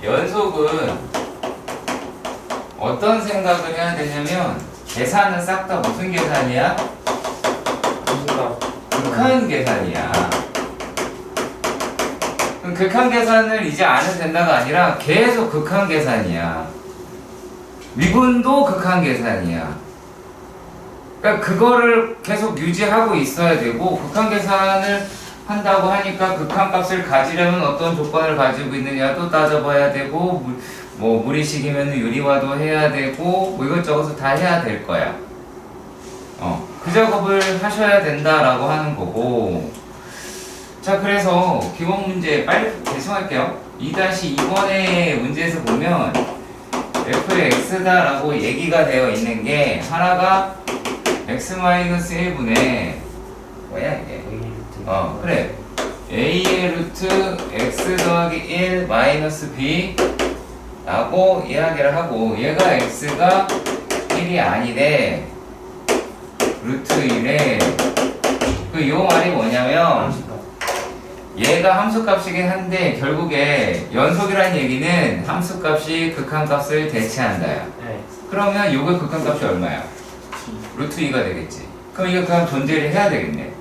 연속은 어떤 생각을 해야 되냐면 계산은 싹 다 무슨 계산이야? 극한 계산이야. 그럼 극한 계산을 이제 안 해도 된다가 아니라 계속 극한 계산이야. 미분도 극한 계산이야. 그러니까 그거를 계속 유지하고 있어야 되고, 극한 계산을 한다고 하니까 극한 값을 가지려면 어떤 조건을 가지고 있느냐도 따져봐야 되고, 뭐 무리식이면 유리화도 해야 되고, 뭐 이것저것 다 해야 될 거야. 그 작업을 하셔야 된다라고 하는 거고. 자, 그래서 기본 문제 빨리 계속할게요. 2-2번의 문제에서 보면 f의 x다라고 얘기가 되어 있는 게 하나가 x-1분의 뭐야 이게? 그래. a의 루트 x 더하기 1 마이너스 b 라고 이야기를 하고, 얘가 x가 1이 아니래. 루트 1에 요 말이 뭐냐면 얘가 함수값이긴 한데 결국에 연속이라는 얘기는 함수값이 극한값을 대체한다야. 그러면 요거 극한값이 얼마야? 루트 2가 되겠지. 그럼 이거 그냥 존재를 해야 되겠네.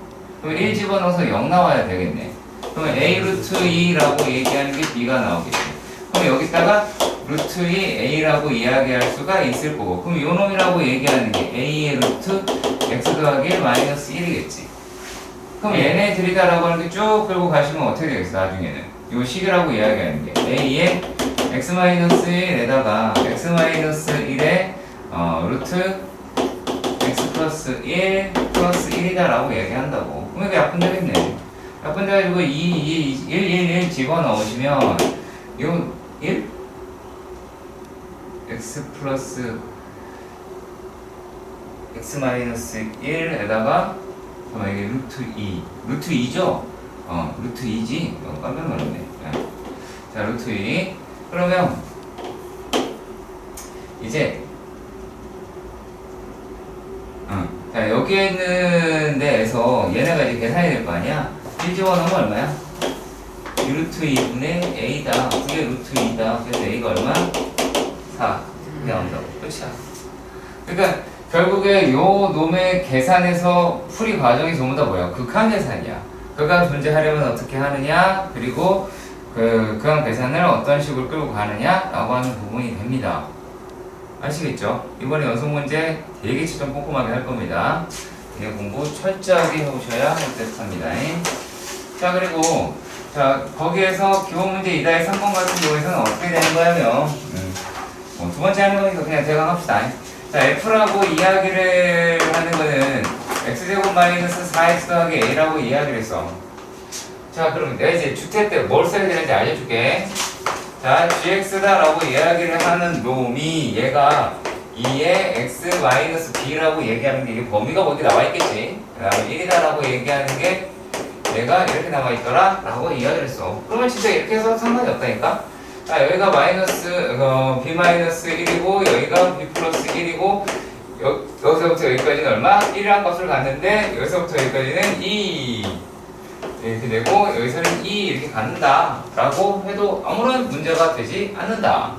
그럼 1 집어넣어서 0 나와야 되겠네. 그러면 a 루트 2라고 얘기하는 게 b가 나오겠지. 그럼 여기다가 루트 2 a라고 이야기할 수가 있을 거고, 그럼 요 놈이라고 얘기하는 게 a의 루트 x 더하기 1 마이너스 1이겠지. 그럼 얘네들이다라고 하는 게 쭉 끌고 가시면 어떻게 되겠어? 나중에는 요 식이라고 이야기하는 게 a의 x 마이너스 1에다가 x 마이너스 1에 루트 x 플러스 1 플러스 1이다라고 얘기한다고. 그럼 이게 약분되겠네. 약분돼가지고 1 집어넣으시면 요 1? x 플러스 x 마이너스 1에다가 이게 루트 2 루트 2죠? 루트 2지? 깜짝 놀랐네. 자, 루트 2. 그러면 이제 자, 여기에 있는 데에서 얘네가 이제 계산이 될 거 아니야? 1 집어넣으면 얼마야? 루트 2분의 a다. 그게 루트 2다. 그래서 a가 얼마? 4. 그게 나온다고. 끝이야. 그러니까 결국에 요 놈의 계산에서 풀이 과정이 전부 다 뭐야? 극한 계산이야. 극한 존재하려면 어떻게 하느냐? 그리고 그 극한 계산을 어떤 식으로 끌고 가느냐? 라고 하는 부분이 됩니다. 아시겠죠? 이번에 연속 문제 되게 좀 꼼꼼하게 할 겁니다. 되게 공부 철저하게 해오셔야 못했습니다. 자, 그리고 자, 거기에서 기본 문제 2-3번 같은 경우에는 어떻게 되는 거냐면 두 번째 하는 거니까 그냥 대강합시다. 자, f라고 이야기를 하는 거는 x제곱 마이너스 4x 더하기 a라고 이야기를 했어. 자, 그럼 내가 이제 주태 때 뭘 써야 되는지 알려줄게. 자, gx다라고 이야기를 하는 놈이 얘가 2의 x 마이너스 b라고 얘기하는 게 이게 범위가 어디 나와 있겠지. 그 다음에 1이다라고 얘기하는 게 얘가 이렇게 나와 있더라 라고 이야기를 했어. 그러면 진짜 이렇게 해서 상관이 없다니까. 자, 여기가 마이너스 b 마이너스 1이고 여기가 b 플러스 1이고 여기서부터 여기까지는 얼마? 1이라는 값을 갖는데 여기서부터 여기까지는 2 이렇게 되고 여기서는 2 이렇게 갖는다 라고 해도 아무런 문제가 되지 않는다.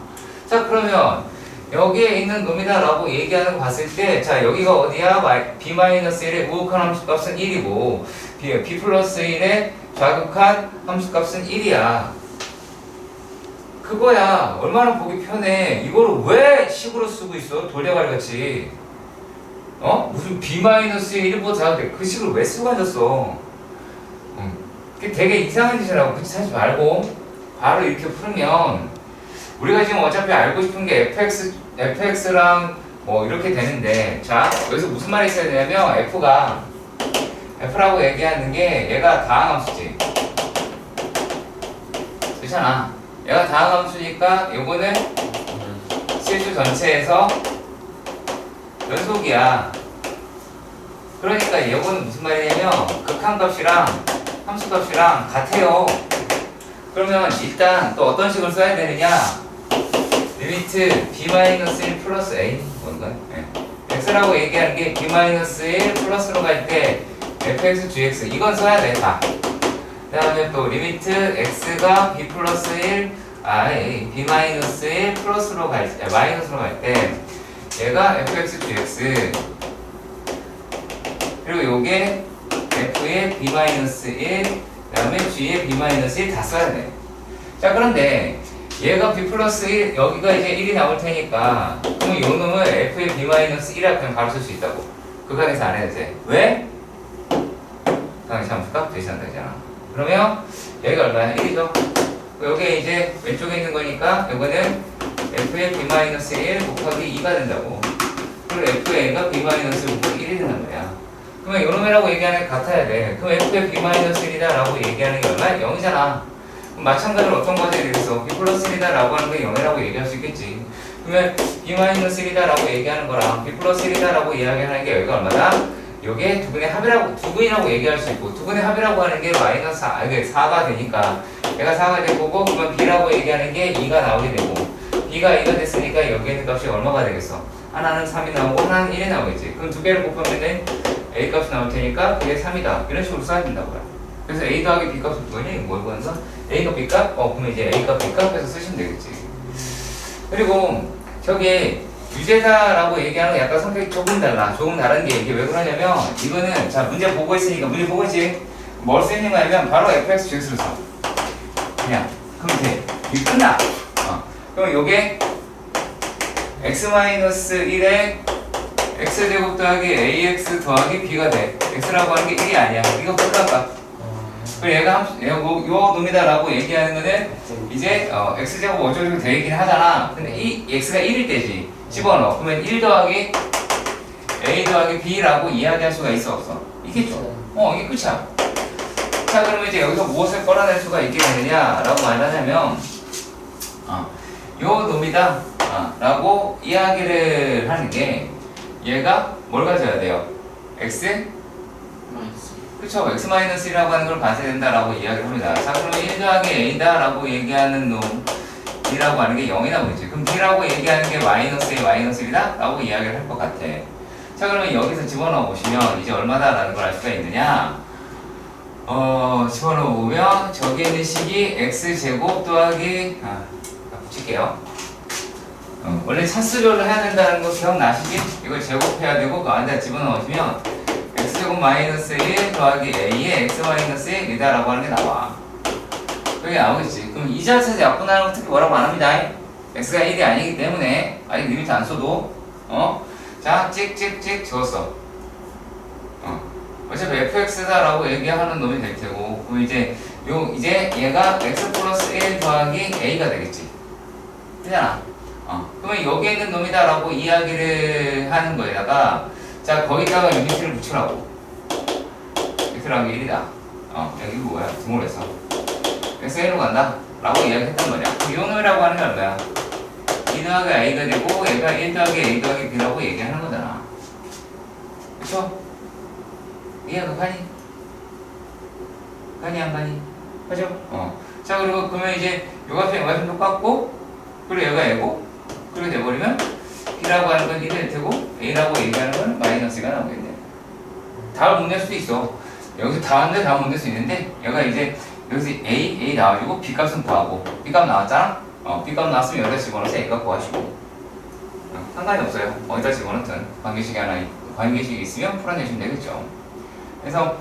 자, 그러면 여기에 있는 놈이다 라고 얘기하는 거 봤을 때, 자, 여기가 어디야? b 마이너스 1의 우극한 함수값은 1이고 b 플러스 1의 좌극한 함수값은 1이야. 그거야. 얼마나 보기 편해. 이거를 왜 식으로 쓰고 있어? 돌려가리 같이. 무슨 b-1보다 그 식으로 왜 쓰고 앉았어? 그게 되게 이상한 짓이라고. 그치? 하지 말고 바로 이렇게 풀면 우리가 지금 어차피 알고 싶은 게 fx랑 뭐 이렇게 되는데, 자, 여기서 무슨 말이 있어야 되냐면 f라고 얘기하는 게 얘가 다항함수지. 그렇잖아. 얘가 다항함수니까 요거는 실수 전체에서 연속이야. 그러니까 요거는 무슨 말이냐면 극한값이랑 함수값이랑 같아요. 그러면 일단 또 어떤 식으로 써야 되느냐? 리미트 b-1 플러스 a 뭔가? x라고 얘기하는 게 b-1 플러스로 갈 때 fx gx 이건 써야 돼 다. 그 다음에 또 리미트 x가 b 플러스 1 b-1 플러스로 마이너스로 갈 때 얘가 fx gx 그리고 요게 f의 b-1 그다음에 g의 b-1 다 써야 돼. 자 그런데 얘가 b 플러스 1 여기가 이제 1이 나올 테니까 그럼 요 놈을 f의 b-1이라고 그냥 바로 쓸 수 있다고. 극한에서 안 해도 돼. 왜? 강의시 한번 풀까? 대신한다 했잖아. 그러면 여기가 얼마야? 1이죠? 여기 이제 왼쪽에 있는 거니까 이거는 f의 b-1 곱하기 2가 된다고. 그리고 fA가 b-1 곱하기 1이 된단 말이야. 그러면 요놈이라고 얘기하는 게 같아야 돼. 그럼 f의 b-1이다 라고 얘기하는 게 얼마야? 0이잖아. 그럼 마찬가지로 어떤 것에 대해서 b 플러스 1이다 라고 하는 게 0이라고 얘기할 수 있겠지. 그러면 b-1이다 라고 얘기하는 거랑 b 플러스 1이다 라고 이야기하는 게 여기가 얼마다? 요게 두분의 합이라고, 두분이라고 얘기할 수 있고, 두분의 합이라고 하는 게 마이너스 4가 되니까, 얘가 4가 될 거고, 그러면 b라고 얘기하는 게 2가 나오게 되고, b가 2가 됐으니까 여기에 있는 값이 얼마가 되겠어? 하나는 3이 나오고, 하나는 1이 나오겠지. 그럼 두 개를 곱하면은 a 값이 나올 테니까, 그게 3이다. 이런 식으로 써야 된다고요. 그래서 a 더하기 b 값은 뭐니? 뭘 구해서? a 값, b 값? 그러면 이제 a 값, b 값 해서 쓰시면 되겠지. 그리고, 저기, 유제사라고 얘기하는 거 약간 성격이 조금 달라. 조금 다른 게 이게 왜 그러냐면 이거는 자 문제 보고 있으니까 문제 보고 있지. 뭘 쓰는 거냐면 바로 fx gx를 써. 그냥 그럼 돼. 이게 끝나. 그럼 요게 x-1에 x제곱 더하기 ax 더하기 b가 돼. x라고 하는 게 1이 아니야. 이거 끝날까? 그리고 얘가 요 놈이다라고 얘기하는 거는 이제 x제곱 어쩌고 되어 있긴 하잖아. 근데 이 x가 1일 때지. 집어넣어. 그러면 1 더하기 a 더하기 b라고 이야기할 수가 있어 없어? 있겠죠. 이게 끝이야. 자 그러면 이제 여기서 무엇을 끌어낼 수가 있게 되느냐라고 말하자면 요 놈이다 라고 이야기를 하는 게 얘가 뭘 가져야 돼요? x? 그쵸. x-1이라고 하는 걸 가져야 된다라고 이야기를 합니다. 자 그러면 1 더하기 a다 라고 얘기하는 놈 b라고 하는 게 0이 나오겠지. 그럼 b라고 얘기하는 게 마이너스 a 마이너스 1이다? 라고 이야기를 할 것 같아. 자 그러면 여기서 집어넣어 보시면 이제 얼마다 라는 걸 알 수가 있느냐. 집어넣어 보면 저기 있는 식이 x제곱 더하기 붙일게요. 원래 차수료를 해야 된다는 거 기억나시지? 이걸 제곱해야 되고 그 안에다 집어넣으시면 x제곱 마이너스 1 더하기 a의 x 마이너스 1이다 라고 하는 게 나와. 그게 나오겠지. 그럼 이 자체에서 약분하는 건 특히 뭐라고 안 합니다. x가 1이 아니기 때문에 아직 리미트 안 써도 자 찍찍찍 적었어. 어차피 fx다 라고 얘기하는 놈이 될 테고 그럼 이제 얘가 x 플러스 1 더하기 a가 되겠지. 그잖아. 그러면 여기에 있는 놈이다 라고 이야기를 하는 거에다가 자 거기다가 리미트를 붙이라고. x라는 게 1이다. 여기 뭐야? 등호를 했어. 그래서 A로 간다 라고 이야기했단 말이야. 이 놈이라고 하는 게 얼마야? 2 더하기 A가 되고 얘가 1 더하기 A 더하기 B라고 얘기하는 거잖아. 그쵸? 이해가 가니? 가니 안 가니? 그죠? 자 그리고 그러면 이제 요 값이 요가 좀 똑같고 그리고 얘가 A고 그리고 돼버리면 B라고 하는 건 1이 될 테고 A라고 얘기하는 건 마이너스가 나오겠네. 답을 못 낼 수도 있어. 여기서 답인데 답을 못 낼 수 있는데 얘가 이제 여기서 A 나와주고 B값은 구하고 B값 나왔잖아? B값 나왔으면 여기다 집어넣어서 A값 구하시고 상관이 없어요. 어디다 집어넣든 관계식이 있으면 풀어내시면 되겠죠. 그래서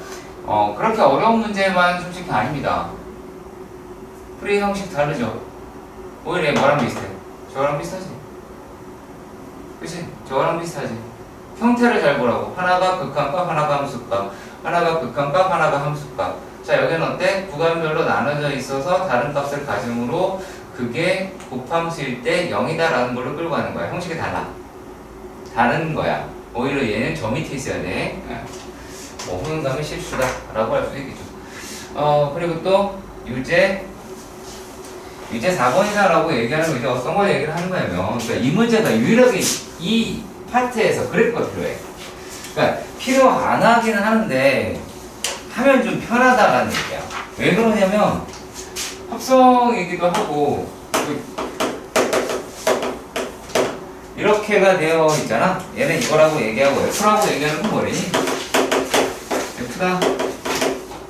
그렇게 어려운 문제만 솔직히 아닙니다. 풀이 형식 다르죠? 오히려 뭐랑 비슷해? 저거랑 비슷하지? 그치? 저거랑 비슷하지? 형태를 잘 보라고. 하나가 극한값, 하나가 함수값. 하나가 극한값, 하나가 함수값. 자 여기는 어때? 구간별로 나눠져 있어서 다른 값을 가짐으로 그게 곱함수일 때 0이다 라는 걸로 끌고 가는 거야. 형식이 달라. 다른 거야. 오히려 얘는 저 밑에 있어야 돼. 후는 가면 실수다 라고 할 수도 있겠죠. 그리고 또 유제 4번이다 라고 얘기하는 거 이제 어떤 걸 얘기를 하는 거냐면 그러니까 이 문제가 유일하게 이 파트에서 그래프가 필요해. 그러니까 필요 안 하기는 하는데 하면 좀 편하다라는 얘기야. 왜 그러냐면 합성이기도 하고 이렇게가 되어 있잖아. 얘는 이거라고 얘기하고 F라고 얘기하는 건 뭐래니? F다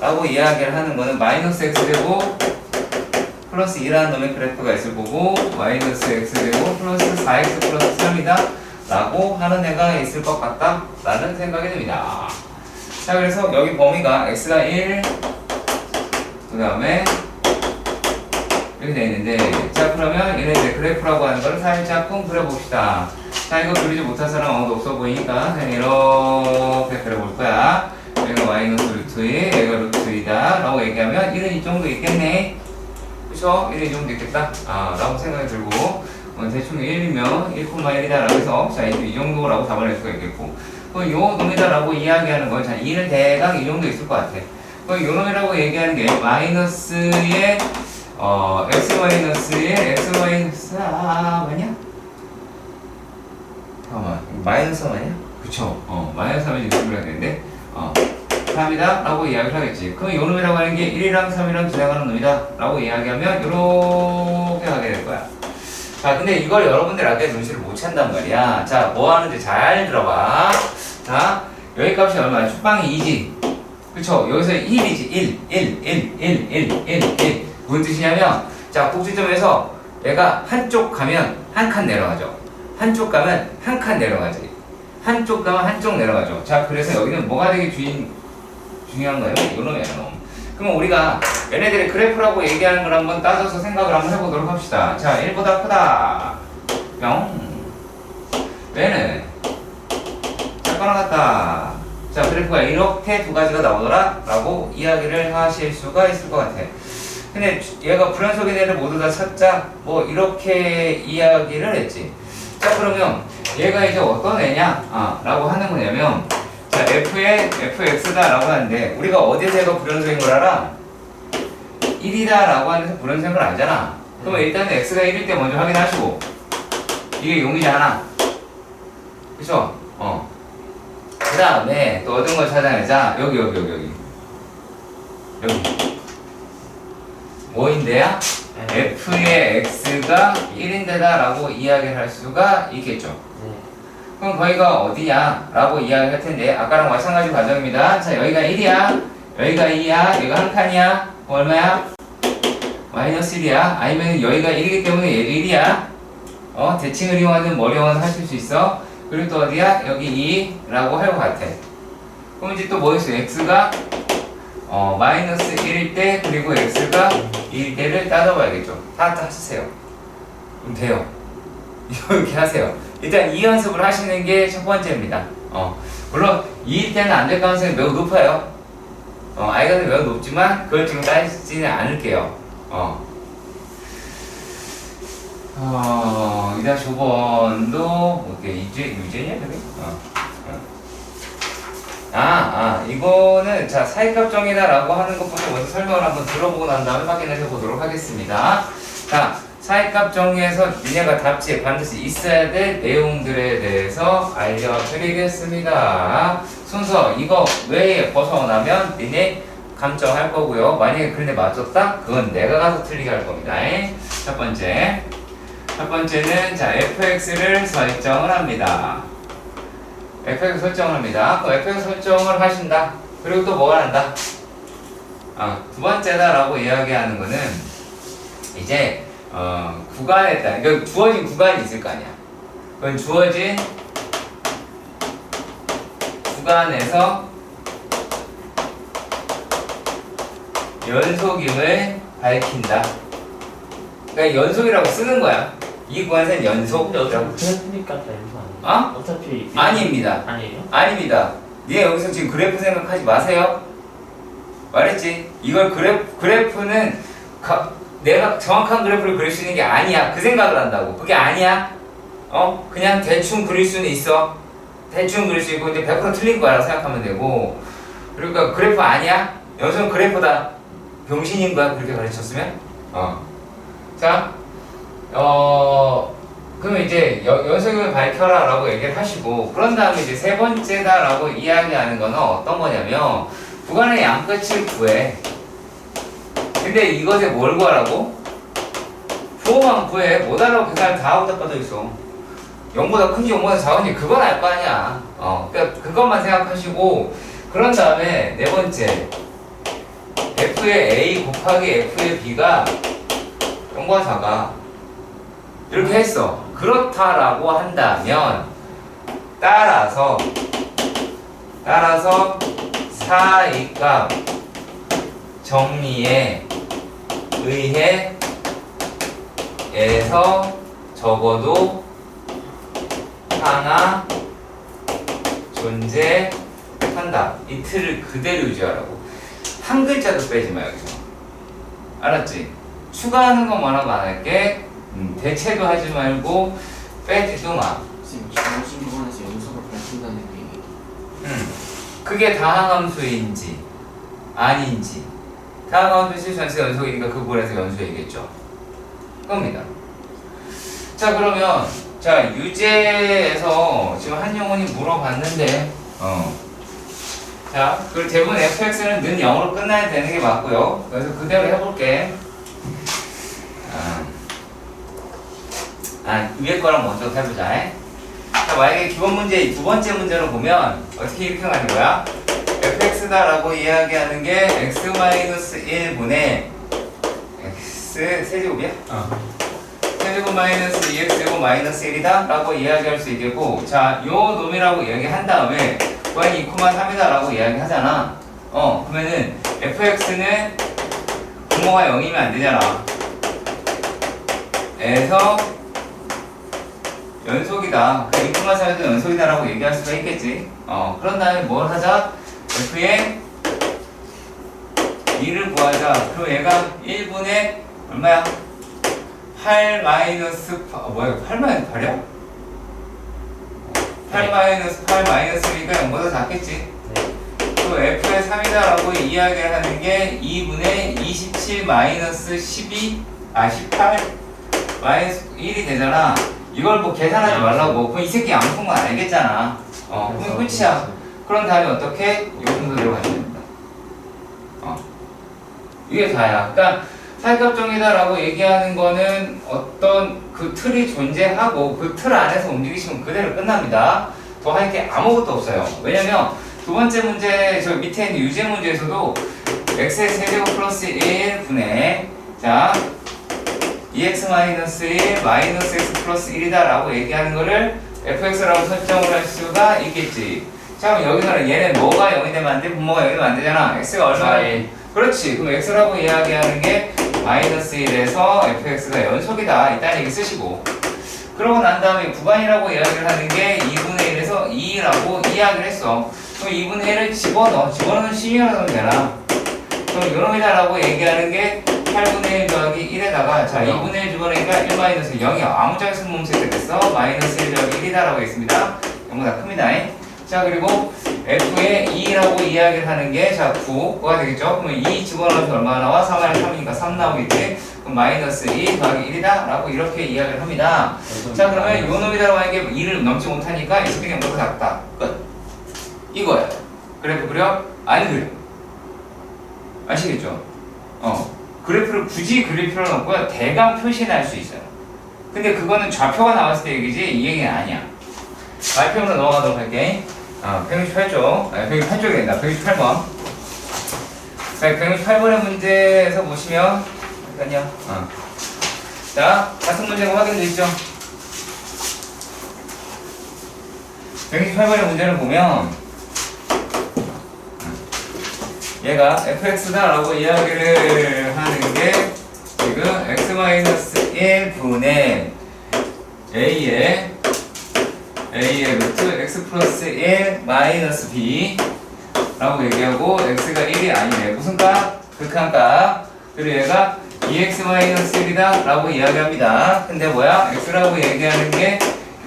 라고 이야기를 하는 거는 마이너스 X제곱 플러스 2라는 놈의 그래프가 있을 거고 마이너스 x 되고 플러스 4x 플러스 3이다 라고 하는 애가 있을 것 같다 라는 생각이 듭니다. 자, 그래서 여기 범위가 x가 1, 그 다음에 이렇게 되어 있는데, 자, 그러면 얘네 이제 그래프라고 하는 걸 살짝 쿵 그려봅시다. 자, 이거 그리지 못한 사람 아무도 없어 보이니까 그냥 이렇게 그려볼 거야. 여기가 마이너스 루트 2, 여기가 루트 2다 라고 얘기하면 1은 이 정도 있겠네. 그쵸? 1은 이 정도 있겠다 라고 생각이 들고, 대충 1이면 1,1이다 라고 해서 자, 이 정도라고 답을 낼 수가 있겠고, 요 놈이다 라고 이야기하는 건, 자, 2는 대강 이 정도 있을 것 같아. 요 놈이라고 얘기하는 게 마이너스의 x 마이너스의 x 마이너스 맞냐? 잠깐만, 마이너스 맞냐? 그쵸? 마이너스 하면 이렇게 불러야 되는데 3이다 라고 이야기를 하겠지. 그럼 요 놈이라고 하는 게 1이랑 3이랑 지나가는 놈이다 라고 이야기하면 요렇게 하게 될 거야. 자, 근데 이걸 여러분들 아까 눈치를 못 챈단 말이야. 자, 뭐 하는지 잘 들어봐. 자, 여기 값이 얼마야? 축방이 2지. 그쵸? 여기서 1이지. 1. 무슨 뜻이냐면, 자, 꼭지점에서 얘가 한쪽 가면 한 칸 내려가죠. 한쪽 가면 한 칸 내려가지. 한쪽 가면 한쪽 내려가죠. 자, 그래서 여기는 뭐가 되게 중요한 거예요? 요놈이야, 요놈. 그럼 우리가 얘네들의 그래프라고 얘기하는 걸 한번 따져서 생각을 한번 해보도록 합시다. 자, 1보다 크다. 뿅. 얘는 작거나 같다. 자, 그래프가 이렇게 두 가지가 나오더라 라고 이야기를 하실 수가 있을 것 같아. 근데 얘가 불연속인 애를 모두 다 찾자 뭐 이렇게 이야기를 했지. 자, 그러면 얘가 이제 어떤 애냐 라고 하는 거냐면, 자, f의 fx다 라고 하는데 우리가 어디서 얘가 불연속인 걸 알아? 1이다 라고 하면서 불연속인 걸 알잖아. 그러면 일단은 x가 1일 때 먼저 확인하시고, 이게 0이잖아. 그쵸? 그 다음에 또 어떤 걸 찾아내자. 여기 뭐인데야? f의 x가 1인데다 라고 이야기를 할 수가 있겠죠. 그럼 거기가 어디야? 라고 이야기할 텐데, 아까랑 마찬가지 과정입니다. 자, 여기가 1이야, 여기가 2야, 여기가 한 칸이야. 얼마야? 마이너스 1이야. 아니면 여기가 1이기 때문에 얘도 1이야. 대칭을 이용하든 뭘 이용하든 하실 수 있어. 그리고 또 어디야? 여기 2라고 할 것 같아. 그럼 이제 또 뭐 있어? x가 마이너스 1일 때, 그리고 x가 2일 때를 따져봐야겠죠. 다 하세요. 그럼 돼요. 이렇게 하세요. 일단 이 연습을 하시는 게 첫 번째입니다. 물론 2일 때는 안 될 가능성이 매우 높아요. i가 매우 높지만 그걸 지금 따지지는 않을게요. 2-5번도 어떻게 유제냐 그게? 이거는 자, 사이값 정의다라고 하는 것부터 먼저 설명을 한번 들어보고 난 다음에 확인을 해보도록 하겠습니다. 자, 사이값 정의에서 니네가 답지에 반드시 있어야 될 내용들에 대해서 알려드리겠습니다. 순서 이거 외에 벗어나면 니네 감점할 거고요. 만약에 그런데 맞췄다? 그건 내가 가서 틀리게 할 겁니다. 첫 번째는 자, fx를 설정을 합니다. fx 설정을 합니다. 그럼 fx 설정을 하신다. 그리고 또 뭐가 한다? 두 번째다 라고 이야기하는 거는 이제 구간에 따라, 그러니까 주어진 구간이 있을 거 아니야. 그건 주어진 구간에서 연속임을 밝힌다. 그러니까 연속이라고 쓰는 거야. 이 구간에서는 연속이라고. 그래프니까 다 연속 아니에요? 어차피 아닙니다. 아니에요? 아닙니다. 니네 여기서 지금 그래프 생각하지 마세요. 말했지? 이걸 그래프는 내가 정확한 그래프를 그릴 수 있는 게 아니야. 그 생각을 한다고. 그게 아니야. 그냥 대충 그릴 수는 있어. 대충 그릴 수 있고 이제 100% 틀린 거야 생각하면 되고. 그러니까 그래프 아니야? 연속은 그래프다. 병신인 거야 그렇게 가르쳤으면. 자, 그러면 이제 연속임을 밝혀라 라고 얘기를 하시고, 그런 다음에 이제 세 번째다 라고 이야기하는 거는 어떤 거냐면 구간의 양끝을 구해. 근데 이것에 뭘 구하라고? 부호만 구해. 못 알아고 계산을 다 하고 닦아져 있어. 0보다 큰지 0보다 작은지 그건 알 거 아니야. 그러니까 그것만 생각하시고, 그런 다음에 네 번째, f의 a 곱하기 f의 b가 0과 4가 이렇게 했어. 그렇다라고 한다면 따라서 4의 값 정리에 의해 에서 적어도 하나 존재한다. 이 틀을 그대로 유지하라고. 한 글자도 빼지 마 여기서. 알았지? 추가하는 것만 하고 안 할게. 대체도 하지 말고 빼지도 마. 지금 정신 기관에서 연속을 밝힌다는 게 그게 다항함수인지 아닌지. 다항함수 실수한수 연속이니까 그 부분에서 연수 얘기했죠. 겁니다. 자 그러면 자 유제에서 지금 한영훈이 물어봤는데 자 그리고 대부분 fx는 는 0으로 끝나야 되는 게 맞고요. 그래서 그대로 해볼게. 위에 거랑 먼저 해보자. 자 만약에 기본 문제 두 번째 문제로 보면 어떻게 이렇게 가는 거야? fx다라고 이야기하는 게 x-1분의 x 세제곱이야? 세제곱 마이너스 2x제곱 마이너스 1이다 라고 이야기할 수 있겠고, 자 요 놈이라고 이야기한 다음에 y 2,3이다 라고 이야기하잖아. 그러면은 fx는 분모가 0이면 안 되잖아. 에서 연속이다. 2,3에도 연속이다 라고 얘기할 수가 있겠지. 그런 다음에 뭘 하자? f의 2를 구하자. 그리고 얘가 1분의 얼마야? 8 마이너스 8, 뭐야? 8 마이너스 8이야? 8 마이너스 8 마이너스 2가 0보다 작겠지? 또 f의 3이다 라고 이야기를 하는 게 2분의 27 마이너스 12, 18 마이너스 1이 되잖아. 이걸 뭐 계산하지 말라고. 그럼 이 새끼 안 푼 거 알겠잖아. 그럼 끝이야. 그런 다음에 어떻게? 요 정도 들어가야 됩니다. 이게 다야. 그러니까 사이값정이다라고 얘기하는 거는 어떤 그 틀이 존재하고 그 틀 안에서 움직이시면 그대로 끝납니다. 더 할 게 아무것도 없어요. 왜냐면 두 번째 문제, 저 밑에 있는 유제 문제에서도 x의 세제곱 플러스 1분의 자 2x 마이너스 1 마이너스 x 플러스 1이다 라고 얘기하는 거를 fx라고 설정을 할 수가 있겠지. 자 그럼 여기서는 얘는 뭐가 0이 되면 안 돼? 분모가 0이 되면 안 되잖아. x가 얼마나? 그렇지. 그럼 x라고 이야기하는 게 마이너스 1에서 fx가 연속이다. 이딴 얘기 쓰시고. 그러고 난 다음에 구간이라고 이야기를 하는 게 2분의 1에서 2라고 이야기를 했어. 그럼 2분의 1을 집어넣어. 집어넣으면 심의하면 되나? 그럼 요놈이다 라고 얘기하는 게 8분의 1 더하기 1에다가 자 2분의 1 집어넣으니까 1 마이너스 0이야. 아무짝에 쓴 몸색이 됐어. 마이너스 1 더하기 1이다 라고 했습니다. 0보다 큽니다. 자 그리고 f의 2라고 이야기를 하는 게 자 9가 되겠죠. 그러면 2 집어넣어서 얼마나 나와? 3의 3이니까 3 나오겠지. 그럼 마이너스 2 더하기 1이다 라고 이렇게 이야기를 합니다. 자 그러면 요 놈이다라고 하는 게 2를 넘지 못하니까 이 수평이 0보다 작다. 끝. 이거야. 그래프 그려? 안 그려. 아시겠죠? 그래프를 굳이 그릴 필요는 없고요. 대강 표시는 할 수 있어요. 근데 그거는 좌표가 나왔을 때 얘기지 이 얘기는 아니야. 발표로 넘어가도록 할게. 168쪽. 168쪽이 된다. 168번. 168번의 문제에서 보시면, 잠깐요. 자, 같은 문제가 확인되죠? 168번의 문제를 보면, 얘가 fx다 라고 이야기를 하는 게, 지금 x-1분의 a의 루트 x 플러스 1 마이너스 b 라고 얘기하고 x가 1이 아니네. 무슨 값? 극한값. 그리고 얘가 2x 마이너스 1이다 라고 이야기합니다. 근데 뭐야? x라고 얘기하는 게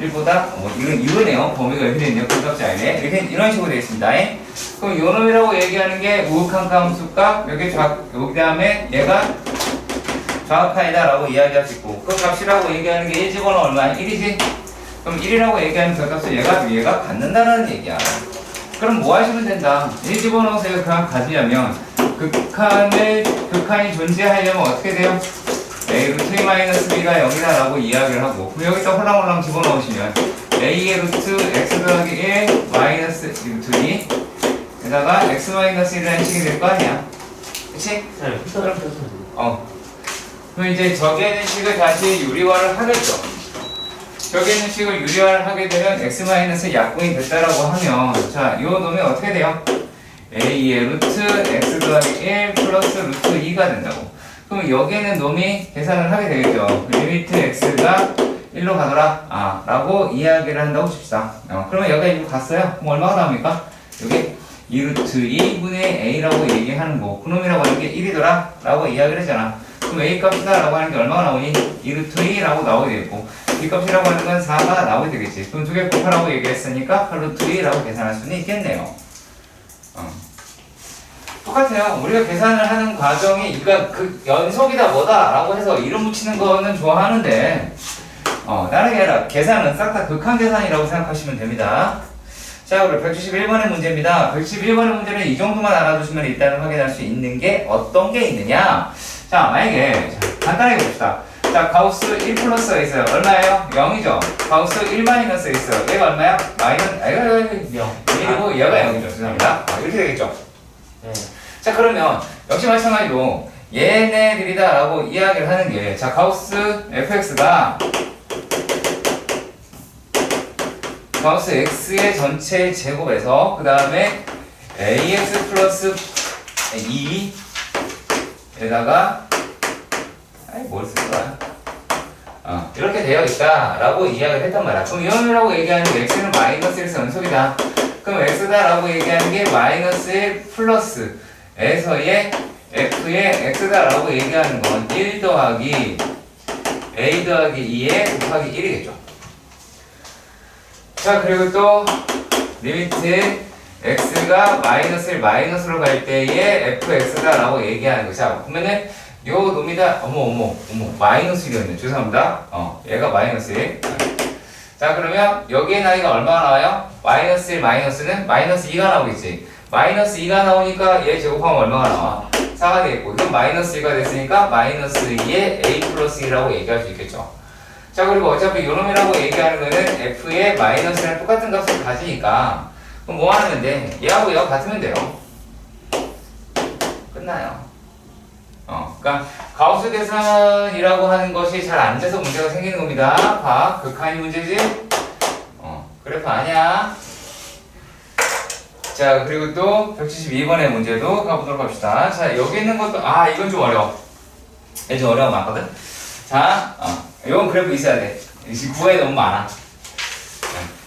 1보다 이거네요. 범위가 이렇게 되네요. 극값이 아니네. 이렇게 이런 식으로 되어 있습니다. 그럼 요 놈이라고 얘기하는 게 우극한 함수값 여기 다음에 얘가 좌극한이다 라고 이야기할 수 있고, 그 값이라고 얘기하는 게 1 집어넣으면 얼마야? 1이지? 그럼 1이라고 얘기하는 그 값을 얘가 갖는다는 얘기야. 그럼 뭐 하시면 된다? 1 집어넣어서 얘가 가지려면 극한이 존재하려면 어떻게 돼요? a 루트 2 마이너스 b가 0이다 라고 이야기를 하고, 그럼 여기다 홀랑홀랑 집어넣으시면 a의 루트 x 더하기 1 마이너스 루트 2 에다가 x 마이너스 1이라는 식이 될 거 아니야. 그치? 네, 숫자를 펴서 그럼 이제 적에 있는 식을 다시 유리화를 하겠죠. 적에 있는 식을 유리화를 하게 되면 x 약분이 됐다라고 하면 자, 이 놈이 어떻게 돼요? a의 루트 x 더하기 1 플러스 루트 2가 된다고. 그럼 여기에는 놈이 계산을 하게 되겠죠. 리미트 x가 1로 가더라 라고 이야기를 한다고 칩시다. 그러면 여기가 1로 갔어요. 그럼 얼마가 나옵니까? 여기 2루트 2분의 a라고 얘기하는 거 그놈이라고 하는 게 1이더라 라고 이야기를 했잖아. 그럼 a 값이다 라고 하는 게 얼마가 나오니? 2루트 2라고 나오게 되겠고 b 값이라고 하는 건 4가 나오게 되겠지. 그럼 두 개 곱하라고 얘기했으니까 8루트 2라고 계산할 수는 있겠네요. 똑같아요. 우리가 계산을 하는 과정이 이거 그 연속이다 뭐다 라고 해서 이름 붙이는 거는 좋아하는데 다른 게 아니라 계산은 싹 다 극한 계산이라고 생각하시면 됩니다. 자, 그럼 171번의 문제입니다. 171번의 문제는 이 정도만 알아두시면 일단은 확인할 수 있는 게 어떤 게 있느냐. 자, 만약에 간단하게 봅시다. 자, 가우스 1 플러스가 있어요. 얼마예요? 0이죠. 가우스 1 마이너스가 있어요. 얘가 얼마야? 마이너스 0. 1이고 얘가 0이죠. 죄송합니다. 이렇게 되겠죠. 네. 자, 그러면 역시 마찬가지로 얘네들이다 라고 이야기를 하는 게 자, 가우스 fx가 가우스 x의 전체 제곱에서 그 다음에 ax 플러스 2에다가 뭘 쓸 거야? 이렇게 되어 있다 라고 이야기를 했단 말이야. 그럼 이놈이라고 얘기하는 게 x는 마이너스 1에서 연속이다. 그럼 x다 라고 얘기하는 게 마이너스 1 플러스 에서의 f의 x다 라고 얘기하는 건 1 더하기 a 더하기 2에 곱하기 1이겠죠. 자, 그리고 또 리미트 x가 마이너스 1 마이너스로 갈 때의 fx다 라고 얘기하는 거. 자, 보면은 요 놈이다. 어머 마이너스 1이었네. 죄송합니다. 얘가 마이너스 1. 자, 그러면 여기에 나이가 얼마가 나와요? 마이너스 1 마이너스는 마이너스 2가 나오겠지. 마이너스 2가 나오니까 얘 제곱하면 얼마가 나와? 4가 되겠고 이건 마이너스 2가 됐으니까 마이너스 2에 a 플러스 2라고 얘기할 수 있겠죠. 자, 그리고 어차피 요놈이라고 얘기하는 거는 f의 마이너스랑 똑같은 값을 가지니까 그럼 뭐 하면 돼? 얘하고 얘가 같으면 돼요. 끝나요. 그러니까 가우스 계산이라고 하는 것이 잘 안 돼서 문제가 생기는 겁니다. 봐, 극한이 문제지? 그래프 아니야. 자, 그리고 또 172번의 문제도 가보도록 합시다. 자, 여기 있는 것도 이건 좀 어려워. 얘 좀 어려워 맞거든. 자, 이건 그래프 있어야 돼. 구해야 너무 많아.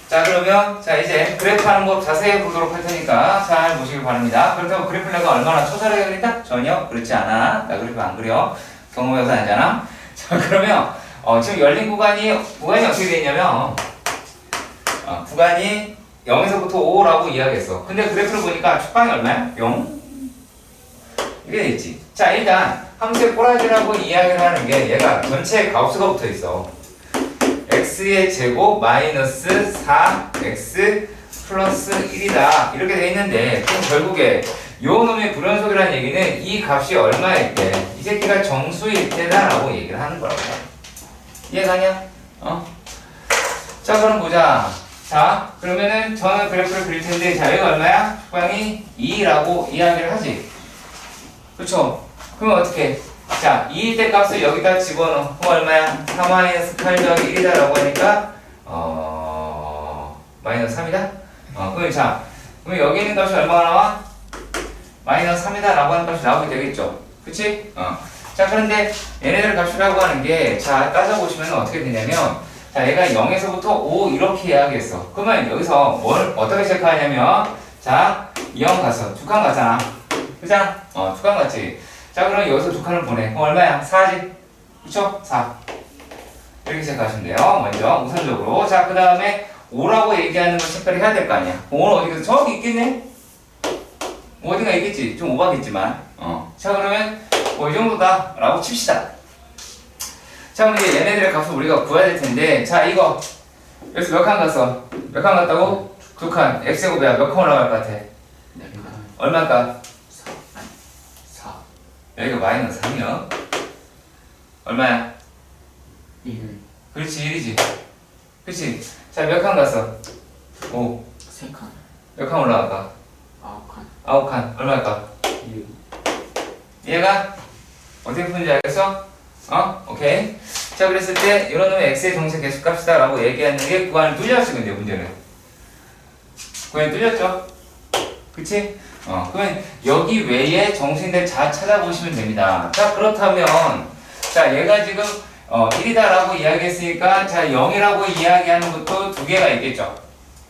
자, 그러면 자 이제 그래프 하는 법 자세히 보도록 할 테니까 잘 보시길 바랍니다. 그렇다고 그래프 내가 얼마나 초절하게 그린다? 전혀 그렇지 않아. 나 그래프 안 그려. 경험해서 아니잖아. 자, 그러면 지금 열린 구간이 어떻게 돼 있냐면 구간이 0에서부터 5라고 이야기했어. 근데 그래프를 보니까 축방이 얼마야? 0? 이게 돼 있지. 자, 일단 함수의 꼬라지라고 이야기를 하는 게 얘가 전체 가우스가 붙어 있어. x의 제곱 마이너스 4x 플러스 1이다 이렇게 돼 있는데 그럼 결국에 요 놈의 불연속이라는 얘기는 이 값이 얼마일 때 이 새끼가 정수일 때다 라고 얘기를 하는 거라고. 이해가냐? 자, 그럼 보자. 자, 그러면은 저는 그래프를 그릴 텐데 자, 여기가 얼마야? 축방이 2라고 이야기를 하지. 그쵸? 그러면 어떻게? 자, 2일 때 값을 여기다 집어넣어. 그럼 얼마야? 4-8 더하기 1이다 라고 하니까 마이너스 3이다? 그럼 자, 그럼 여기 있는 값이 얼마가 나와? 마이너스 3이다 라고 하는 값이 나오게 되겠죠. 그치? 자, 그런데 얘네들 값이라고 하는 게 자, 따져보시면 어떻게 되냐면 자, 얘가 0에서부터 5 이렇게 이야기했어. 그러면 여기서 뭘 어떻게 체크하냐면 자, 0 갔어. 두 칸 갔잖아. 그잖아? 두 칸 갔지. 자, 그럼 여기서 두 칸을 보내. 그럼 얼마야? 4지? 그쵸? 4. 이렇게 체크하시면 돼요. 먼저 우선적으로. 자, 그 다음에 5라고 얘기하는 걸 체크를 해야 될 거 아니야. 5는 어디가 저기 있겠네? 어딘가 있겠지. 좀 오바겠지만. 자, 그러면 뭐 이 정도다 라고 칩시다. 자, 그럼 이제 얘네들의 값을 우리가 구해야 될 텐데 자, 이거 여기서 몇 칸 갔어? 몇 칸 갔다고? 두 칸. x제곱이야. 몇 칸 올라갈 것 같아? 얼마일까? 4. 여기가 마이너스 3이야. 얼마야? 1. 그렇지, 1이지. 그렇지. 자, 몇 칸 갔어? 5. 3칸. 몇 칸 올라갈까? 9칸. 9칸. 얼마일까? 6. 얘가 어떻게 푸는지 알겠어? 오케이. 자, 그랬을 때 이런 놈의 x의 정세 계수값이다 라고 얘기하는 게 구간을 뚫렸지, 근데 문제는. 구간이 뚫렸죠? 그치? 그러면 여기 외에 정수인들 잘 찾아보시면 됩니다. 자, 그렇다면 자, 얘가 지금 1이다 라고 이야기했으니까 자, 0이라고 이야기하는 것도 두 개가 있겠죠?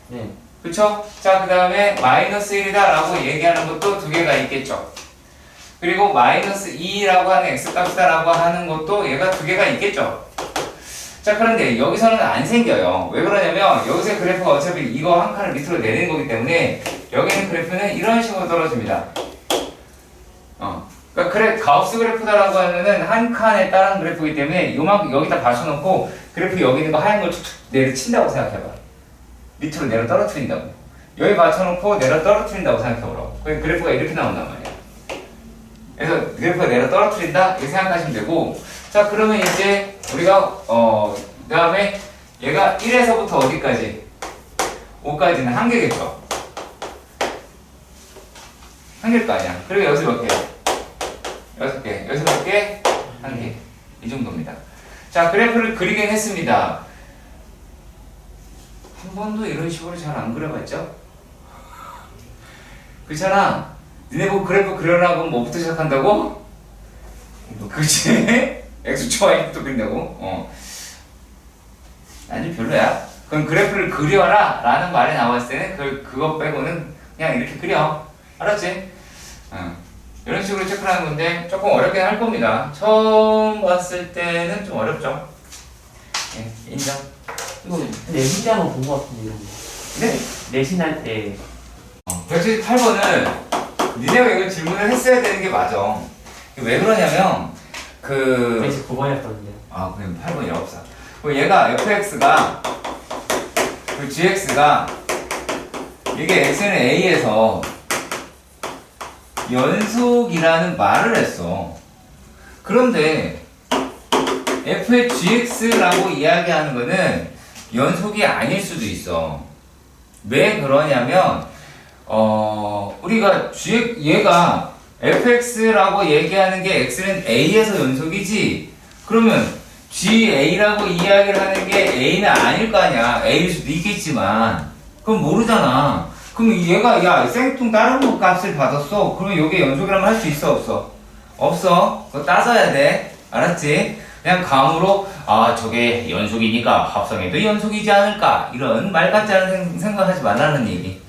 네. 그쵸? 자, 그 다음에 마이너스 1이다 라고 얘기하는 것도 두 개가 있겠죠? 그리고 마이너스 2라고 하는 x값이다 라고 하는 것도 얘가 두 개가 있겠죠? 자, 그런데 여기서는 안 생겨요. 왜 그러냐면 여기서 그래프가 어차피 이거 한 칸을 밑으로 내리는 거기 때문에 여기 있는 그래프는 이런 식으로 떨어집니다. 그러니까 가우스 그래프다라고 하면은 한 칸에 따른 그래프이기 때문에 요만큼 여기다 받쳐놓고 그래프 여기 있는 거 하얀 걸 툭툭 내려친다고 생각해봐. 밑으로 내려 떨어뜨린다고. 여기 받쳐놓고 내려 떨어뜨린다고 생각해보라고. 그래프가 이렇게 나온단 말이야. 그래서 그래프가 내려 떨어뜨린다 이렇게 생각하시면 되고, 자, 그러면 이제 우리가 그 다음에 얘가 1에서부터 어디까지? 5까지는 한 개겠죠? 한 개일 거 아니야. 그리고 여기서 몇 개? 6개. 여기서 몇 개? 한 개. 이 정도입니다. 자, 그래프를 그리긴 했습니다. 한 번도 이런 식으로 잘 안 그려봤죠? 그렇잖아. 니네 보고 그래프 그려라고 뭐부터 시작한다고? 그치? X축 Y부터 그린다고? 아니 별로야. 그럼 그래프를 그려라 라는 말이 나왔을 때는 그거 빼고는 그냥 이렇게 그려. 알았지? 이런 식으로 체크를 하는 건데 조금 어렵게 할 겁니다. 처음 봤을 때는 좀 어렵죠? 예, 인정. 이거 내신 때 한번 본 것 같은데 이런 거. 네. 내신할 때. 178번은 니네가 이거 질문을 했어야 되는 게 맞아. 왜 그러냐면 내신 9번이었던데. 그럼 8번이 없어. 그럼 얘가 fx가 gx가 이게 x는 a에서 연속이라는 말을 했어. 그런데 f의 gx라고 이야기하는 거는 연속이 아닐 수도 있어. 왜 그러냐면 우리가 얘가 fx라고 얘기하는 게 x는 a에서 연속이지. 그러면 ga라고 이야기를 하는 게 a는 아닐 거 아니야. a일 수도 있겠지만 그럼 모르잖아. 그럼 얘가 야 생뚱 다른 값을 받았어. 그러면 이게 연속이라면 할 수 있어 없어? 없어. 그거 따져야 돼. 알았지? 그냥 감으로 저게 연속이니까 합성해도 연속이지 않을까 이런 말 같지 않은 생각하지 말라는 얘기.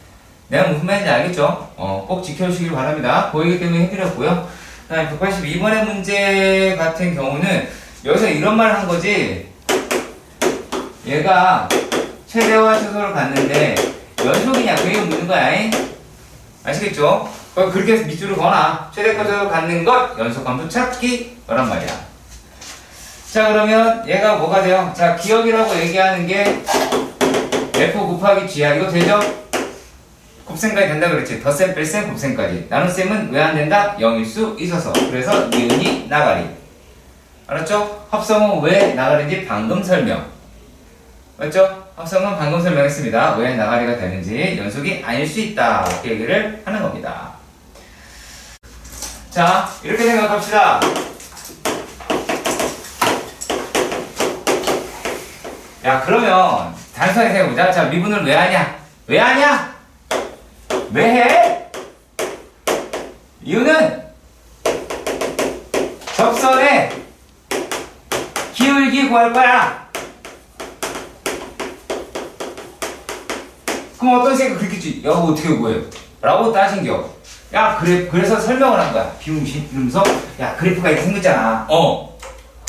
내가 무슨 말인지 알겠죠? 꼭 지켜주시길 바랍니다. 보이기 때문에 해드렸고요. 182번의 문제 같은 경우는 여기서 이런 말을 한 거지. 얘가 최대와 최소를 갖는데 연속이냐 그 얘기 묻는 거야. 아시겠죠? 그렇게 해서 밑줄을 거나 최대과 최소를 갖는 것 연속함수 찾기 그란 말이야. 자, 그러면 얘가 뭐가 돼요? 자, 기억이라고 얘기하는 게 F 곱하기 G야. 이거 되죠? 곱셈까지 된다 그랬지. 덧셈, 뺄셈, 곱셈까지. 나눗셈은 왜 안 된다? 0일 수 있어서. 그래서 니은이 나가리. 알았죠? 합성은 왜 나가리인지 방금 설명. 맞죠? 합성은 방금 설명했습니다. 왜 나가리가 되는지 연속이 아닐 수 있다. 이렇게 얘기를 하는 겁니다. 자, 이렇게 생각합시다. 야, 그러면 단순하게 생각해보자. 자, 미분을 왜 하냐? 왜 하냐? 왜 해? 이유는 접선의 기울기 구할 거야. 그럼 어떤 생각 그렇겠지? 야, 어떻게 구해요? 라고 따진겨. 야, 그래서 설명을 한 거야. 비움신 이러면서 야, 그래프가 이렇게 생겼잖아.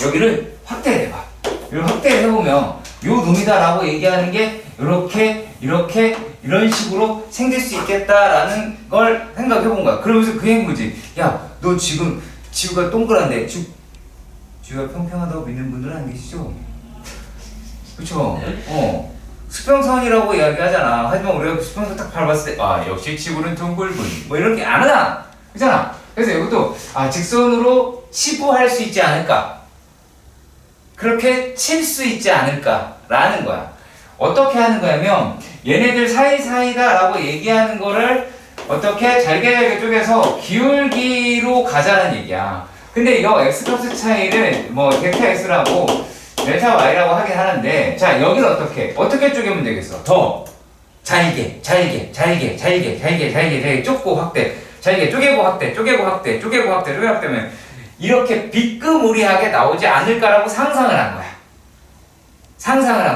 여기를 확대를 해봐. 이걸 확대를 해보면 요 놈이다라고 얘기하는 게 이렇게 이런 식으로 생길 수 있겠다라는 걸 생각해 본 거야. 그러면서 그 행보지. 야, 너 지금 지구가 동그란데 지구가 평평하다고 믿는 분들은 안 계시죠? 그쵸? 수평선이라고 이야기하잖아. 하지만 우리가 수평선 딱 밟았을 때 역시 지구는 둥글군 뭐 이렇게 안 하잖아. 그렇잖아. 그래서 이것도 직선으로 치부할 수 있지 않을까, 그렇게 칠 수 있지 않을까라는 거야. 어떻게 하는 거냐면 얘네들 사이사이다라고 얘기하는 거를 어떻게 잘게 쪼개서 기울기로 가자는 얘기야. 근데 이거 x값의 차이를 뭐 델타 x라고 델타 y라고 하긴 하는데, 자 여기는 어떻게 쪼개면 되겠어? 더 잘게 좁고 확대, 잘게 쪼개고 확대면 이렇게 비끄무리하게 나오지 않을까라고 상상을 한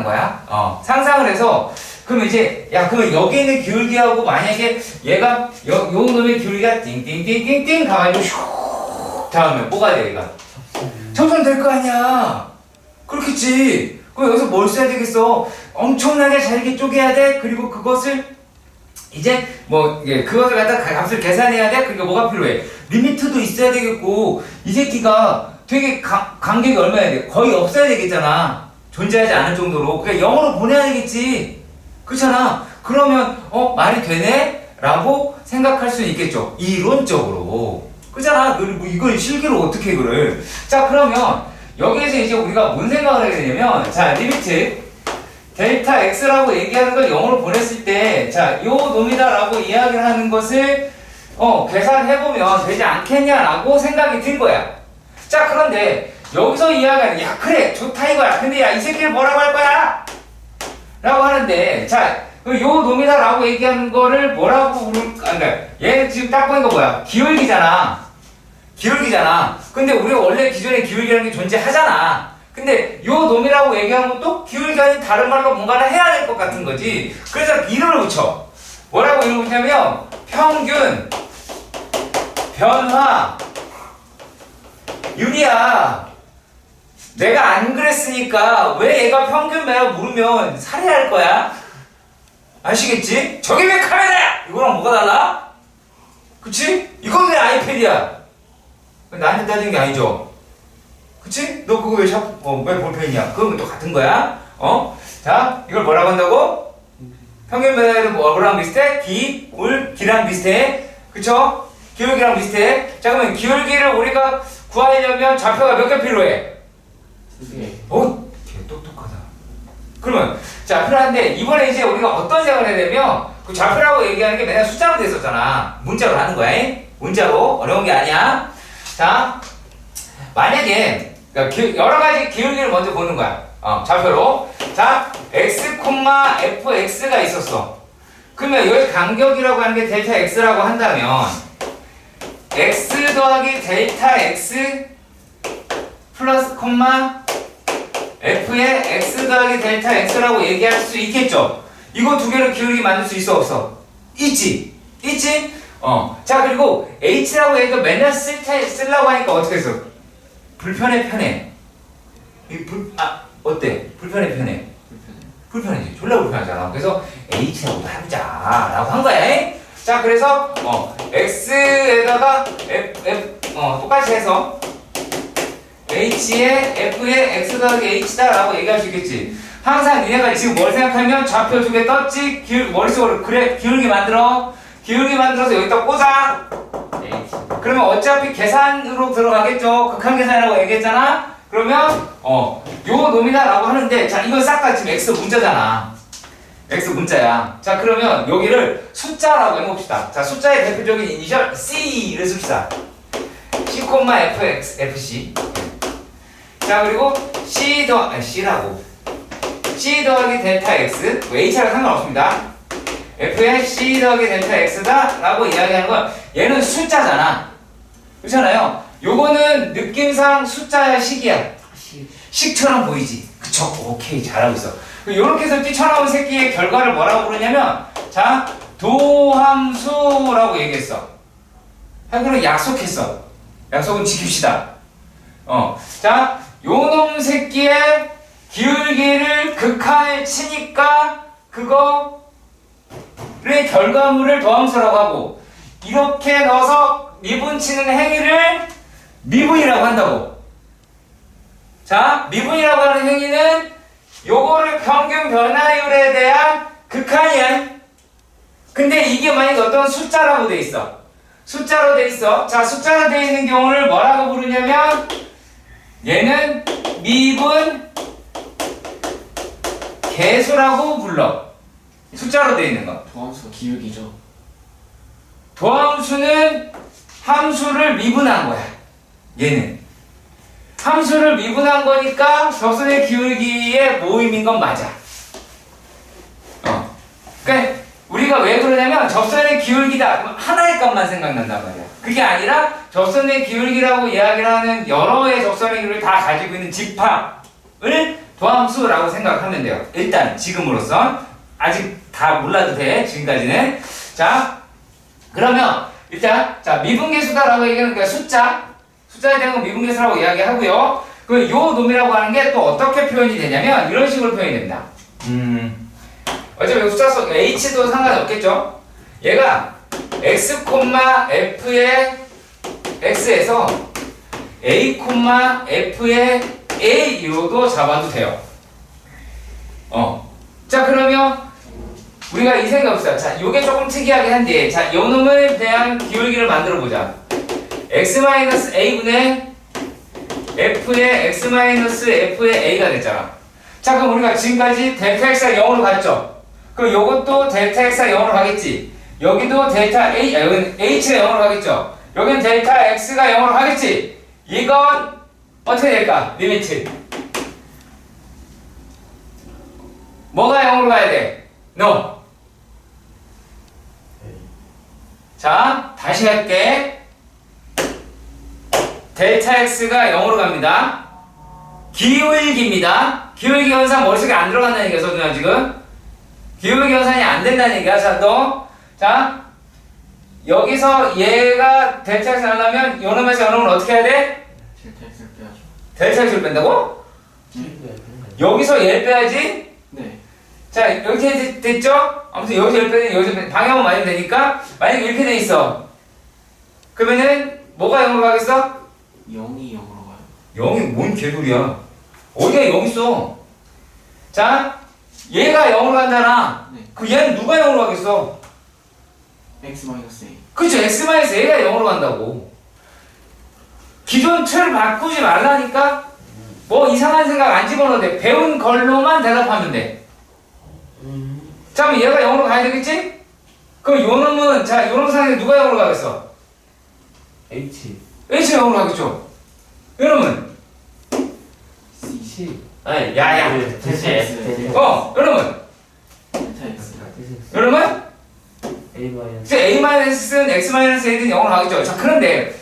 거야. 상상을 해서, 그럼 이제 야 그러면 여기 있는 기울기하고 만약에 얘가 요 놈의 기울기가 띵띵띵띵띵 가가지고 슉 다음에 뭐가 돼 얘가? 접선 될 거 아니야. 그렇겠지. 그럼 여기서 뭘 써야 되겠어? 엄청나게 잘게 쪼개야 돼. 그리고 그것을 이제 뭐 그것을 갖다 값을 계산해야 돼. 그러니까 뭐가 필요해? 리미트도 있어야 되겠고, 이 새끼가 되게 간격이 얼마야 돼? 거의 없어야 되겠잖아. 존재하지 않을 정도로. 그러니까 0으로 보내야 되겠지. 그렇잖아. 그러면 말이 되네? 라고 생각할 수 있겠죠. 이론적으로. 그렇잖아. 뭐 이걸 실기로 어떻게 그래? 자 그러면 여기에서 이제 우리가 뭔 생각을 하게 되냐면, 자 리미트 델타 x라고 얘기하는 걸 0으로 보냈을 때, 자 요 놈이다 라고 이야기를 하는 것을 계산해보면 되지 않겠냐라고 생각이 든 거야. 자 그런데 여기서 이야기하는, 야 그래 좋다 이거야. 근데 야 이 새끼를 뭐라고 할 거야? 라고 하는데, 자 요 놈이다 라고 얘기하는 거를 뭐라고 부를까? 그러니까 얘는 지금 딱 보니까 뭐야? 기울기잖아. 근데 우리가 원래 기존에 기울기라는 게 존재하잖아. 근데 요 놈이라고 얘기하는 것도 기울기 아닌 다른 말로 뭔가를 해야 될 것 같은 거지. 그래서 이름을 붙여. 뭐라고 이름을 붙냐면 평균 변화 유리야. 내가 안 그랬으니까 왜 얘가 평균 변화 물으면 살해할 거야? 아시겠지? 저게 왜 카메라야? 이거랑 뭐가 달라? 그치? 이건 왜 아이패드야? 나한테 따지는 게 아니죠. 그치? 너 그거 왜 볼펜이야? 그건 또 같은 거야. 자, 이걸 뭐라고 한다고? 평균 변화율은 뭐랑 비슷해? 기랑 비슷해. 그쵸? 기울기랑 비슷해. 자, 그러면 기울기를 우리가 구하려면 좌표가 몇 개 필요해? 개 똑똑하다. 그러면, 자, 필요한데, 이번에 이제 우리가 어떤 생각을 해야 되면, 그 좌표라고 얘기하는 게 맨날 숫자로 돼 있었잖아. 문자로 하는 거야. 문자로. 어려운 게 아니야. 자, 만약에, 그러니까 여러 가지 기울기를 먼저 보는 거야. 좌표로. 자, x, fx가 있었어. 그러면 여기 간격이라고 하는 게 델타 x라고 한다면, x 더하기 델타 x 플러스 f의 x 더하기 델타 x라고 얘기할 수 있겠죠? 이거 두 개를 기울기 만들 수 있어, 없어? 있지? 자, 그리고 h라고 얘기가 맨날 쓰려고 하니까 어떻게 했어? 편해. 어때? 편해. 불편해지. 졸라 불편하잖아. 그래서 h라고도 해보자 라고 한 거야. 자, 그래서 x에다가 똑같이 해서 h에 f에 x 더하기 h다 라고 얘기할 수 있겠지. 항상 니네가 지금 뭘 생각하면 좌표 두 개 떴지? 머릿속으로 그래 기울기 만들어서 여기다 꽂아. 그러면 어차피 계산으로 들어가겠죠. 극한 계산이라고 얘기했잖아. 그러면 요 놈이다 라고 하는데, 자 이건 싹 다 지금 x 문자잖아. x 문자야. 자 그러면 여기를 숫자라고 해봅시다. 자 숫자의 대표적인 이니셜 C를 씁시다. C, fc. 자 그리고 C라고 C 더하기 델타 x, h랑 상관없습니다. f의 C 더하기 델타 x다 라고 이야기하는 건 얘는 숫자잖아. 그렇잖아요. 요거는 느낌상 숫자야 식이야? 식처럼 보이지? 그쵸? 오케이, 잘하고 있어. 요렇게 해서 뛰쳐나온 새끼의 결과를 뭐라고 부르냐면, 자 도함수라고 얘기했어. 하고는 약속했어. 약속은 지킵시다. 자 요놈 새끼의 기울기를 극한에 치니까 그거의 결과물을 도함수라고 하고, 이렇게 넣어서 미분치는 행위를 미분이라고 한다고. 자, 미분이라고 하는 행위는 요거를 평균 변화율에 대한 극한이야. 근데 이게 만약에 어떤 숫자라고 돼 있어. 숫자로 돼 있어. 자, 숫자로 돼 있는 경우를 뭐라고 부르냐면, 얘는 미분 개수라고 불러. 숫자로 돼 있는 거. 도함수 기울기죠. 도함수는 함수를 미분한 거야. 얘는 함수를 미분한 거니까 접선의 기울기의 모임인 건 맞아. 그러니까 우리가 왜 그러냐면 접선의 기울기다 그럼 하나의 값만 생각난단 말이야. 그게 아니라 접선의 기울기라고 이야기를 하는 여러의 접선의 기울기를 다 가지고 있는 집합을 도함수라고 생각하면 돼요. 일단 지금으로선 아직 다 몰라도 돼. 지금까지는. 자, 그러면 일단 자 미분계수다라고 얘기하는 게 숫자에 대한 건 미분계수라고 이야기하고요. 그 요 놈이라고 하는 게 또 어떻게 표현이 되냐면 이런 식으로 표현이 됩니다. 어차피 숫자 속 h도 상관이 없겠죠. 얘가 x, f의 x에서 a, f의 a로도 잡아도 돼요. 자 그러면 우리가 이 생각 없어요. 자 요게 조금 특이하긴 한데 자 요 놈에 대한 기울기를 만들어 보자. x-a분의 f의 x-f의 a가 됐잖아. 자 그럼 우리가 지금까지 델타 x가 0으로 갔죠. 그럼 요것도 델타 x가 0으로 가겠지. 여기도 델타 a, 여기는 h가 0으로 가겠죠. 여기는 델타 x가 0으로 가겠지. 이건 어떻게 될까? 리미트. 뭐가 0으로 가야 돼? No. 자, 다시 할게. 델타 x가 0으로 갑니다. 기울기입니다. 기울기 현상 머릿속에 안 들어간다는 얘기야, 서준아 지금. 기울기 현상이 안 된다는 얘기야. 자, 자, 여기서 얘가 델타 x 나오려면 요 놈에서 요 놈을 어떻게 해야 돼? 델타 x를 빼야죠. 델타 x를 뺀다고? 여기서 얘를 빼야지? 네. 자, 이렇게 됐죠? 아무튼 여기서 얘를 빼는 여기서 빼는 방향만 맞으면 되니까 만약에 이렇게 돼 있어. 그러면은 뭐가 0으로 가겠어? 0이 0으로 가요. 0이 뭔 개소리야. 어디가 0 있어? 자, 얘가 0으로 간다나? 네. 그 얘는 누가 0으로 가겠어? x-a. 그쵸, x-a가 0으로 간다고. 기존 틀 바꾸지 말라니까? 뭐 이상한 생각 안 집어넣어도 돼. 배운 걸로만 대답하면 돼. 자, 그럼 얘가 0으로 가야 되겠지? 그럼 요 놈은, 자, 요 놈 상에 누가 0으로 가겠어? H가 0으로 가겠죠? 요 놈은? c. 아니 야야. 델타 x 요 놈은? 델타 x. 요 놈은? a 마이너스 이제 A-는 X-A든 0으로 가겠죠. 자, 그런데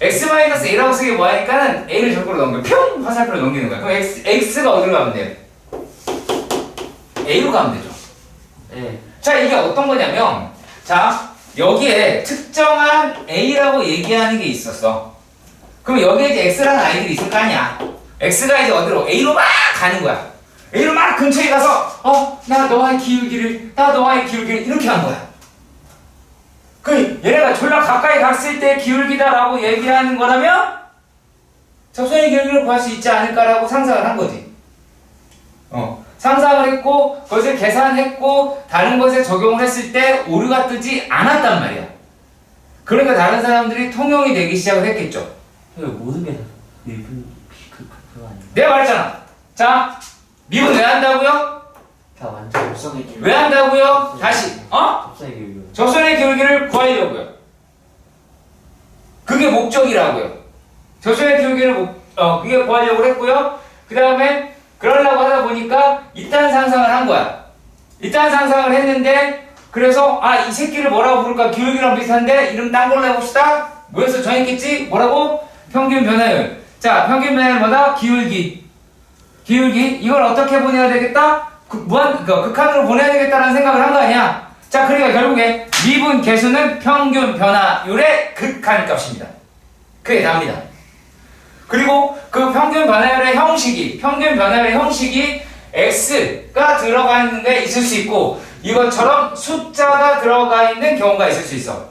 X-A라고 쓰기 뭐 하니까는 A를 절구로 넘겨. 평! 화살표로 넘기는 거야. 그럼 X가 어디로 가면 돼요? A로 가면 되죠. 네. 자, 이게 어떤 거냐면, 자, 여기에 특정한 A라고 얘기하는 게 있었어. 그럼 여기에 이제 X라는 아이들이 있을 거 아니야. X가 이제 어디로? A로 막 가는 거야. A로 막 근처에 가서, 나 너와의 기울기를 이렇게 한 거야. 그 얘네가 졸라 가까이 갔을 때 기울기다라고 얘기하는 거라면 접선의 기울기를 구할 수 있지 않을까라고 상상을 한 거지. 상상을 했고 그것을 계산했고 다른 것에 적용을 했을 때 오류가 뜨지 않았단 말이야. 그러니까 다른 사람들이 통용이 되기 시작을 했겠죠. 이거 모든 게 미분 그거 아닌가? 내가 말했잖아. 자, 미분 왜 한다고요? 다 완전 접선의 기울기. 왜 한다고요? 다시 접선의 기울기. 접선의 기울기를 구하려고요. 그게 목적이라고요. 접선의 기울기를 그게 구하려고 했고요. 그 다음에 그러려고 하다 보니까 이딴 상상을 한 거야. 이딴 상상을 했는데 그래서 이 새끼를 뭐라고 부를까? 기울기랑 비슷한데 이름 딴 걸로 해봅시다. 뭐였어? 정했겠지? 뭐라고? 평균 변화율. 자, 평균 변화율 뭐다? 기울기. 이걸 어떻게 보내야 되겠다? 극한으로 보내야 되겠다라는 생각을 한 거 아니야? 자, 그러니까 결국에 미분 계수는 평균 변화율의 극한값입니다. 그게 답니다. 그리고 그 평균 변화율의 형식이 x가 들어가 있는 게 있을 수 있고 이것처럼 숫자가 들어가 있는 경우가 있을 수 있어.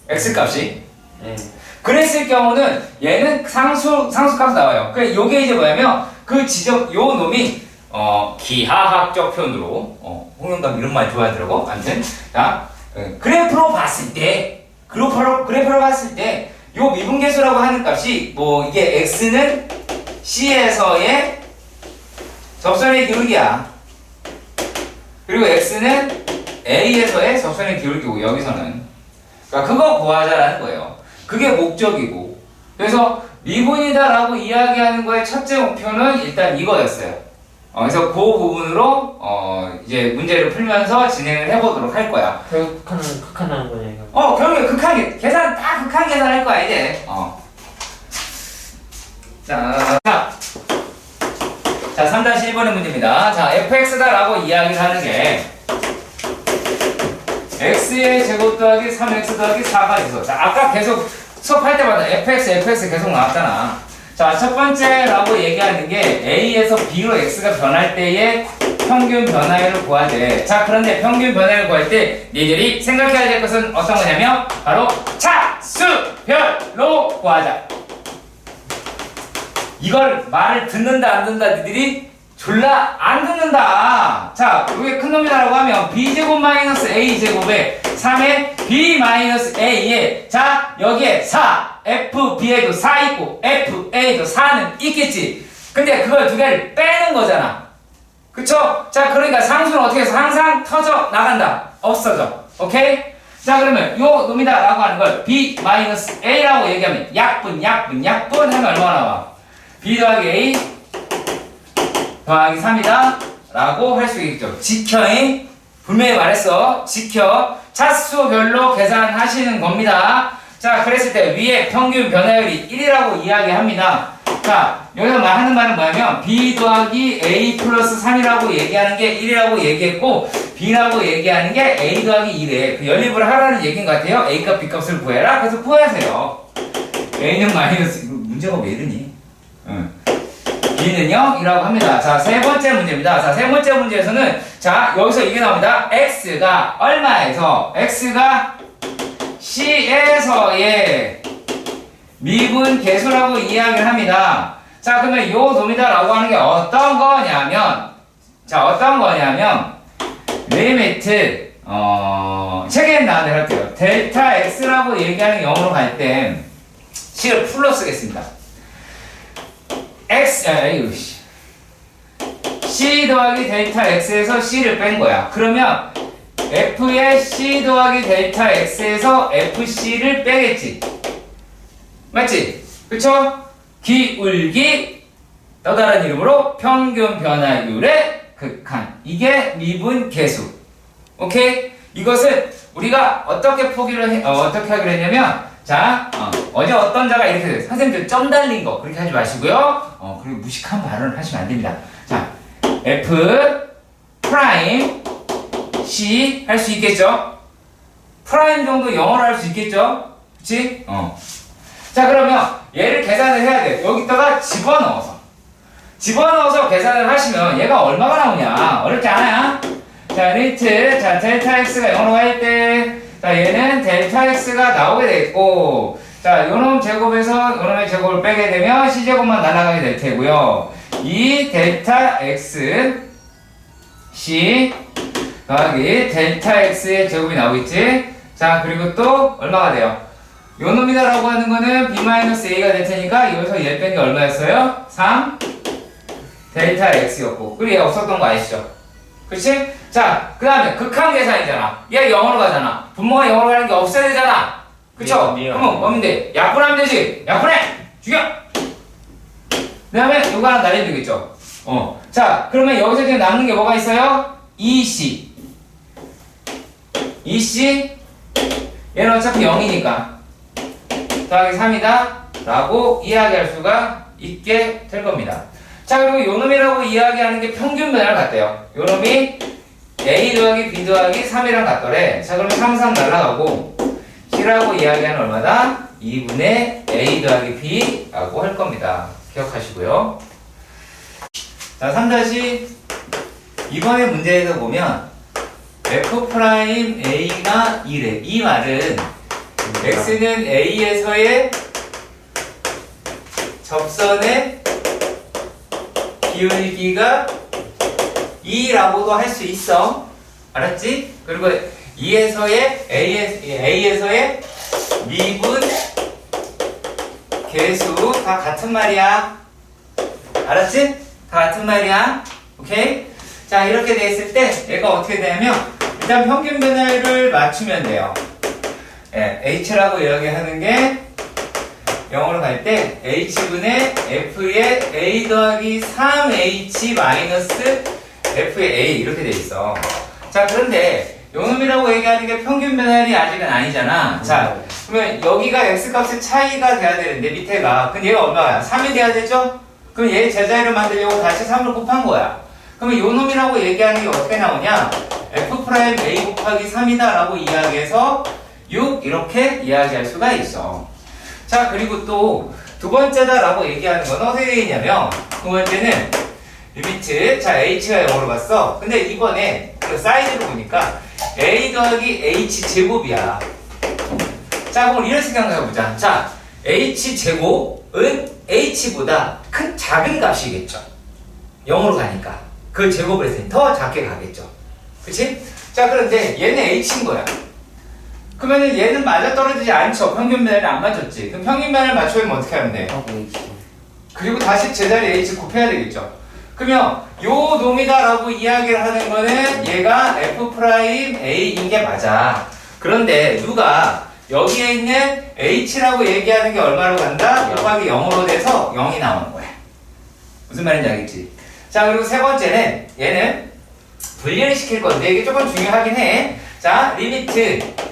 x값이. 네. 그랬을 경우는 얘는 상수값 나와요. 그래 요게 이제 뭐냐면 그 지점 요 놈이 기하학적 표현으로 홍영감 이런 말 좋아하더라고. 아무튼 자 그래프로 봤을 때 요 미분계수라고 하는 값이 뭐 이게 x는 c에서의 접선의 기울기야. 그리고 x는 a에서의 접선의 기울기고 여기서는 그러니까 그거 구하자라는 거예요. 그게 목적이고 그래서 미분이다라고 이야기하는 거의 첫째 목표는 일단 이거였어요. 그래서 그 부분으로 이제 문제를 풀면서 진행을 해보도록 할 거야. 결국 극한하는 거냐 이거. 결국에 극한 계산 딱 극한 계산할 거야 이제. 자, 3-1번의 문제입니다. 자, fx다라고 이야기를 하는 게 x의 제곱 더하기 3x 더하기 4가 있어. 자, 아까 계속 수업할 때마다 fx 계속 나왔잖아. 자, 첫 번째라고 얘기하는 게 a에서 b로 x가 변할 때의 평균 변화율을 구하재. 자, 그런데 평균 변화율을 구할 때 니들이 생각해야 될 것은 어떤 거냐면 바로 차수별로 구하자. 이걸 말을 듣는다 안 듣는다 니들이 졸라 안 듣는다. 자, 이게 큰 놈이다라고 하면 b제곱 마이너스 a제곱에 3에 b 마이너스 a에 자 여기에 4 fb에도 4 있고 fa에도 4는 있겠지. 근데 그걸 두 개를 빼는 거잖아. 그쵸? 자, 그러니까 상수는 어떻게 해서 항상 터져 나간다. 없어져. 오케이? 자, 그러면 요 놈이다 라고 하는 걸 b 마이너스 a라고 얘기하면 약분 하면 얼마나 나와? b 더하기 a 더하기 3이다 라고 할 수 있겠죠. 지켜잉? 분명히 말했어. 지켜. 차수별로 계산하시는 겁니다. 자, 그랬을 때 위에 평균 변화율이 1이라고 이야기합니다. 자, 여기서 하는 말은 뭐냐면 b 더하기 a 플러스 3이라고 얘기하는 게 1이라고 얘기했고 b라고 얘기하는 게 a 더하기 2래. 그 연립을 하라는 얘기인 것 같아요. a값 b값을 구해라. 그래서 구하세요. a는 마이너스 문제가 왜 이러니? b는 0이라고 합니다. 자, 세 번째 문제입니다. 자, 세 번째 문제에서는 자, 여기서 이게 나옵니다. x가 얼마에서 x가 c에서의 미분 계수라고 이야기를 합니다. 자, 그러면 요 놈이다라고 하는 게 어떤 거냐면 자, 어떤 거냐면 리미트 책에 나온 대로 할게요. 델타 x라고 얘기하는 영어로 갈 때 c를 풀로 쓰겠습니다. c 더하기 델타 x에서 c를 뺀 거야. 그러면 f의 c 더하기 델타 x에서 fc를 빼겠지. 맞지? 그쵸? 기울기 또 다른 이름으로 평균 변화율의 극한. 이게 미분 계수. 오케이? 이것은 우리가 어떻게 어떻게 하기로 했냐면 자, 어제 어떤 자가 이렇게 돼요. 선생님들 점 달린 거 그렇게 하지 마시고요. 그리고 무식한 발언을 하시면 안 됩니다. 자, F 프라임 C 할 수 있겠죠? 프라임 정도 영어로 할 수 있겠죠? 그치? 자, 그러면 얘를 계산을 해야 돼. 여기다가 집어넣어서 계산을 하시면 얘가 얼마가 나오냐? 어렵지 않아요? 자, 리미트, 자, 델타 x가 0으로 갈 때 자, 얘는 델타 x가 나오게 되겠고 자, 요놈 제곱에서 요놈의 제곱을 빼게 되면 c제곱만 날아가게 될 테고요. 이 델타 x c 더하기 델타 x의 제곱이 나오겠지. 자, 그리고 또 얼마가 돼요? 요놈이다라고 하는 거는 b-a가 될 테니까 여기서 얘 뺀 게 얼마였어요? 3 델타 x였고 그리고 얘 없었던 거 아시죠? 그렇지? 자, 그 다음에 극한 계산이잖아. 얘 0으로 가잖아. 분모가 0으로 가는 게 없어야 되잖아. 그쵸? 그러면 뭐인데? 약분하면 되지. 약분해! 죽여! 그 다음에 요거 하나 날리면 되겠죠? 자, 그러면 여기서 지금 남는 게 뭐가 있어요? 2c 얘는 어차피 0이니까 더하기 3이다 라고 이야기할 수가 있게 될 겁니다. 자, 그리고 요놈이라고 이야기하는 게 평균 변화를 같대요. 요놈이 a 더하기 b 더하기 3이랑 같더래. 자, 그러면 3 날라가고 c라고 이야기하는 얼마다? 2분의 a 더하기 b라고 할 겁니다. 기억하시고요. 자, 3-2번의 문제에서 보면 f'a가 2래. 이 말은 x는 a에서의 접선의 기울기가 2라고도 할 수 있어. 알았지? 그리고 2에서의 A에서의 미분 계수 다 같은 말이야. 알았지? 다 같은 말이야. 오케이? 자, 이렇게 돼 있을 때 얘가 어떻게 되냐면 일단 평균 변화율을 맞추면 돼요. H라고 이야기하는 게 0으로 갈 때 h분의 f의 a 더하기 3h 마이너스 f의 a 이렇게 돼 있어. 자, 그런데 요놈이라고 얘기하는 게 평균 변화율이 아직은 아니잖아. 자, 그러면 여기가 x값의 차이가 돼야 되는데 밑에가 그럼 얘가 얼마야? 3이 돼야 되죠? 그럼 얘 제자리로 만들려고 다시 3을 곱한 거야. 그러면 요놈이라고 얘기하는 게 어떻게 나오냐? f'(a) 곱하기 3이다 라고 이야기해서 6 이렇게 이야기할 수가 있어. 자, 그리고 또 두 번째다 라고 얘기하는 건 어떻게 되겠냐면 두 번째는 리미트, 자 h가 0으로 갔어. 근데 이번에 그 사이드로 보니까 a 더하기 h 제곱이야. 자, 그럼 이런 식으로 생각해보자. 자, h 제곱은 h보다 큰 작은 값이겠죠. 0으로 가니까 그걸 제곱을 했으니 더 작게 가겠죠. 그치? 자, 그런데 얘는 h인 거야. 그러면은 얘는 맞아떨어지지 않죠. 평균 변화를 안 맞췄지. 그럼 평균 변화를 맞추려면 어떻게 하면 돼? 하고 H. 그리고 다시 제자리 h 곱해야 되겠죠. 그러면 요 놈이다라고 이야기를 하는 거는 얘가 f'a인 게 맞아. 그런데 누가 여기에 있는 h라고 얘기하는 게 얼마로 간다? 곱하기 0으로 돼서 0이 나오는 거야. 무슨 말인지 알겠지? 자, 그리고 세 번째는 얘는 분리를 시킬 건데 이게 조금 중요하긴 해. 자, 리미트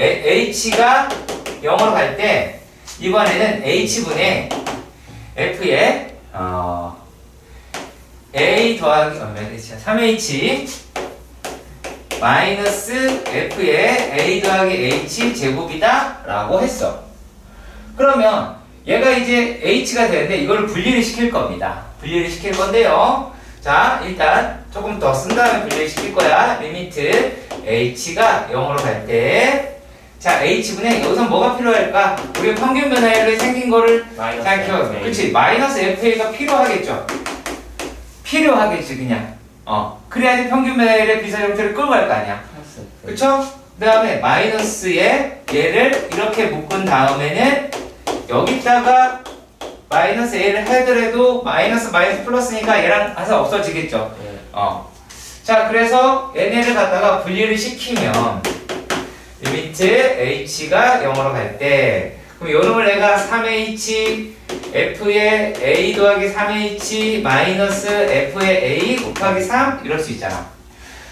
h가 0으로 갈 때 이번에는 h분의 f의 a 더하기 3h 마이너스 f의 a 더하기 h 제곱이다 라고 했어. 그러면 얘가 이제 h가 되는데 이걸 분리를 시킬 겁니다. 분리를 시킬 건데요. 자, 일단 조금 더 쓴 다음에 분리를 시킬 거야. 리미트 h가 0으로 갈 때 자, h분의 여기서 뭐가 필요할까? 우리 평균 변화율이 생긴 거를 잘 키워. 그치? 마이너스 fa가 필요하겠죠? 필요하겠지, 그냥. 그래야지 평균 변화율의 비슷한 형태를 끌고 갈 거 아니야. 그쵸? 그 다음에 마이너스에 얘를 이렇게 묶은 다음에는 여기다가 마이너스 a를 하더라도 마이너스 플러스니까 얘랑 해서 없어지겠죠. 자, 그래서 얘네를 갖다가 분리를 시키면 리미트 h가 0으로 갈 때 그럼 요놈을 내가 3h f의 a 더하기 3h 마이너스 f의 a 곱하기 3 이럴 수 있잖아.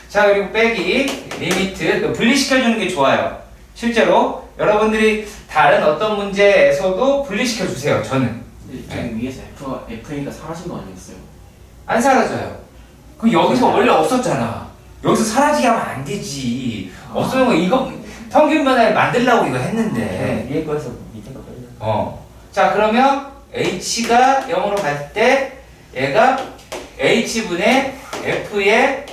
자, 그리고 빼기 리미트 분리시켜주는 게 좋아요. 실제로 여러분들이 다른 어떤 문제에서도 분리시켜 주세요. 저는 저기 위에서 FA가 사라진 거 아니었어요? 안 사라져요. 그 여기서 원래 없었잖아. 여기서 사라지게 하면 안 되지. 없어진 거 이거 평균 변화를 만들려고 이거 했는데. 위에 거에서 밑에 거 빼려. 자, 그러면 h가 0으로 갈 때 얘가 h분의 f의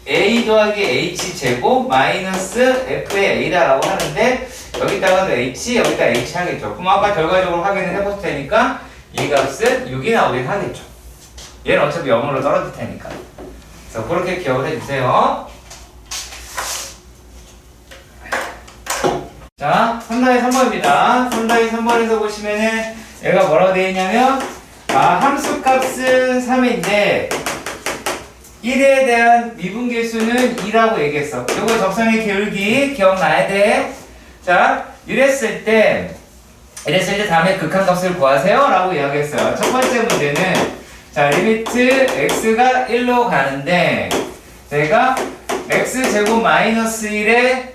a 더하기 h 제곱 마이너스 f의 a다라고 하는데 여기다가도 h, 여기다 h 하겠죠. 그럼 아까 결과적으로 확인을 해볼 테니까 이 값은 6이 나오긴 하겠죠. 얘는 어차피 0으로 떨어질 테니까. 그래서 그렇게 기억을 해주세요. 자, 3-3번입니다. 3-3번에서 보시면은 얘가 뭐라고 되어 있냐면 함수값은 3인데 1에 대한 미분계수는 2라고 얘기했어. 요거 적성의 기울기 기억나야 돼. 자, 이랬을 때 다음에 극한값을 구하세요 라고 이야기했어요. 첫 번째 문제는 자, 리미트 x가 1로 가는데 내가 x제곱 마이너스 1에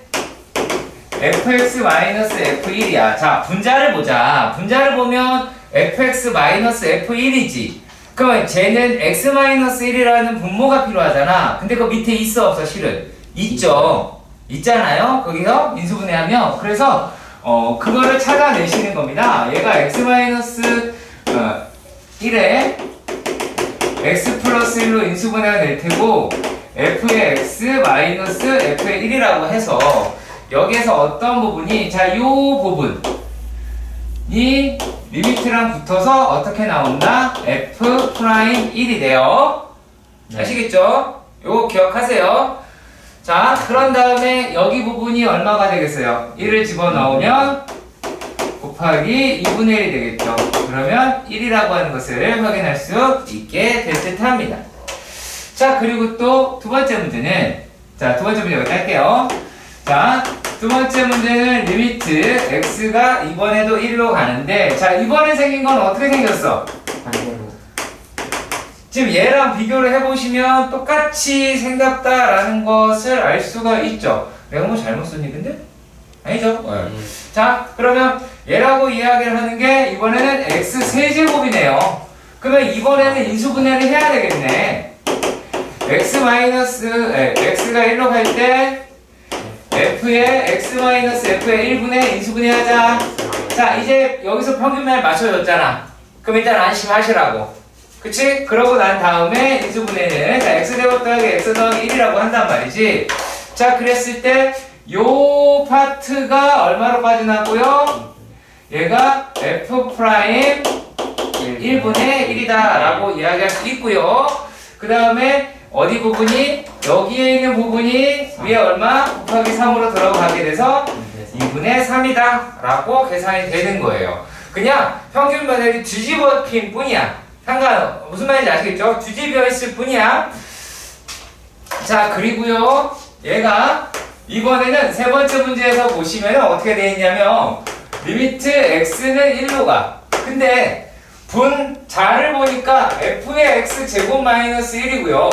fx 마이너스 f1이야. 자, 분자를 보자. 분자를 보면 fx 마이너스 f1이지. 그러면 쟤는 x 마이너스 1이라는 분모가 필요하잖아. 근데 그 밑에 있어 없어? 실은 있죠. 있잖아요. 거기서 인수분해하면. 그래서 그거를 찾아내시는 겁니다. 얘가 x 마이너스 1에 x 플러스 1로 인수분해가 될 테고 f의 x 마이너스 f의 1이라고 해서 여기에서 어떤 부분이 자, 요 부분이 리미트랑 붙어서 어떻게 나온다? f 프라임 1이 돼요. 아시겠죠? 요거 기억하세요. 자, 그런 다음에 여기 부분이 얼마가 되겠어요? 1을 집어넣으면 곱하기 2분의 1이 되겠죠. 그러면 1이라고 하는 것을 확인할 수 있게 될 듯 합니다. 자, 그리고 또 두 번째 문제는 자, 두 번째 문제 여기 할게요. 자, 두 번째 문제는 리미트 x가 이번에도 1로 가는데, 자, 이번에 생긴 건 어떻게 생겼어? 반대로. 지금 얘랑 비교를 해보시면 똑같이 생겼다라는 것을 알 수가 있죠. 내가 뭐 잘못 썼니 근데? 아니죠? 자, 그러면 얘라고 이야기를 하는 게 이번에는 x 세제곱이네요. 그러면 이번에는 인수분해를 해야 되겠네. x가 1로 갈 때 f의 x-f의 1분의 인수분해하자. 자, 이제 여기서 평균면을 맞춰줬잖아. 그럼 일단 안심하시라고. 그치? 그러고 난 다음에 인수분해는 자, x제곱 더하기 x 더하기 1이라고 한단 말이지. 자, 그랬을 때 요 파트가 얼마로 빠져나고요? 얘가 f 프라임 1분의 1이다 라고 이야기할 수 있고요. 그 다음에 어디 부분이? 여기에 있는 부분이 위에 얼마? 곱하기 3으로 들어가게 돼서 2분의 3이다 라고 계산이 되는 거예요. 그냥 평균 변액이 뒤집어핀 뿐이야. 무슨 말인지 아시겠죠? 뒤집어 있을 뿐이야. 자, 그리고요 얘가 이번에는 세 번째 문제에서 보시면 어떻게 되어 있냐면 리미트 x는 1로 가. 근데 자를 보니까 f의 x 제곱 마이너스 1이고요.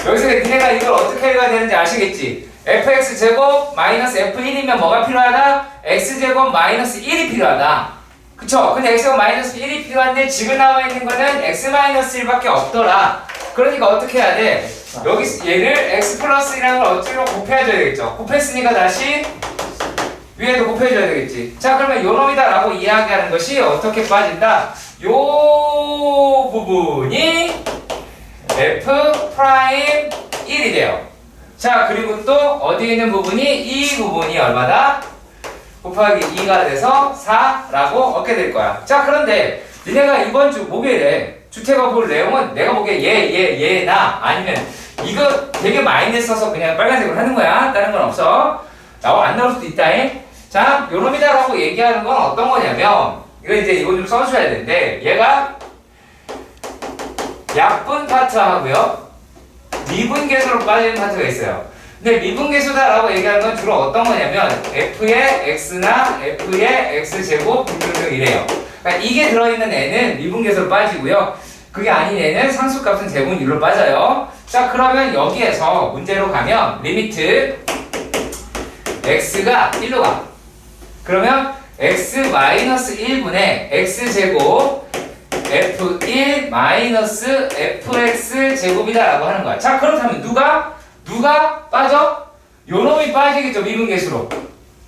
여기서 니네가 이걸 어떻게 해야 되는지 아시겠지? fx 제곱 마이너스 f1이면 뭐가 필요하다? x 제곱 마이너스 1이 필요하다. 그쵸? 근데 x 제곱 마이너스 1이 필요한데 지금 나와 있는 거는 x 마이너스 1밖에 없더라. 그러니까 어떻게 해야 돼? 여기 얘를 x 플러스 1이라는 걸 어찌로 곱해줘야 되겠죠? 곱했으니까 다시 위에도 곱해줘야 되겠지. 자, 그러면 요 놈이다 라고 이야기하는 것이 어떻게 빠진다? 요 부분이 f 프라임 1이 돼요. 자, 그리고 또 어디에 있는 부분이 이 부분이 얼마다? 곱하기 2가 돼서 4라고 얻게 될 거야. 자, 그런데 니네가 이번 주 목요일에 주택가 볼 내용은 내가 보기에 나 아니면 이거 되게 많이 써서 그냥 빨간색으로 하는 거야. 다른 건 없어. 안 나올 수도 있다잉. 자, 요놈이다 라고 얘기하는 건 어떤 거냐면 이거 좀 써주셔야 되는데 얘가 약분 파트하고요 미분계수로 빠지는 파트가 있어요. 근데 미분계수다라고 얘기하는 건 주로 어떤 거냐면 f의 x나 f의 x제곱 등등등 이래요. 그러니까 이게 들어있는 애는 미분계수로 빠지고요. 그게 아닌 애는 상수값은 대부분 1로 빠져요. 자, 그러면 여기에서 문제로 가면 리미트 x가 1로 가. 그러면 x-1분의 x제곱 f1 마이너스 fx 제곱이다 라고 하는 거야. 자, 그렇다면 누가 빠져? 요놈이 빠지겠죠, 미분계수로.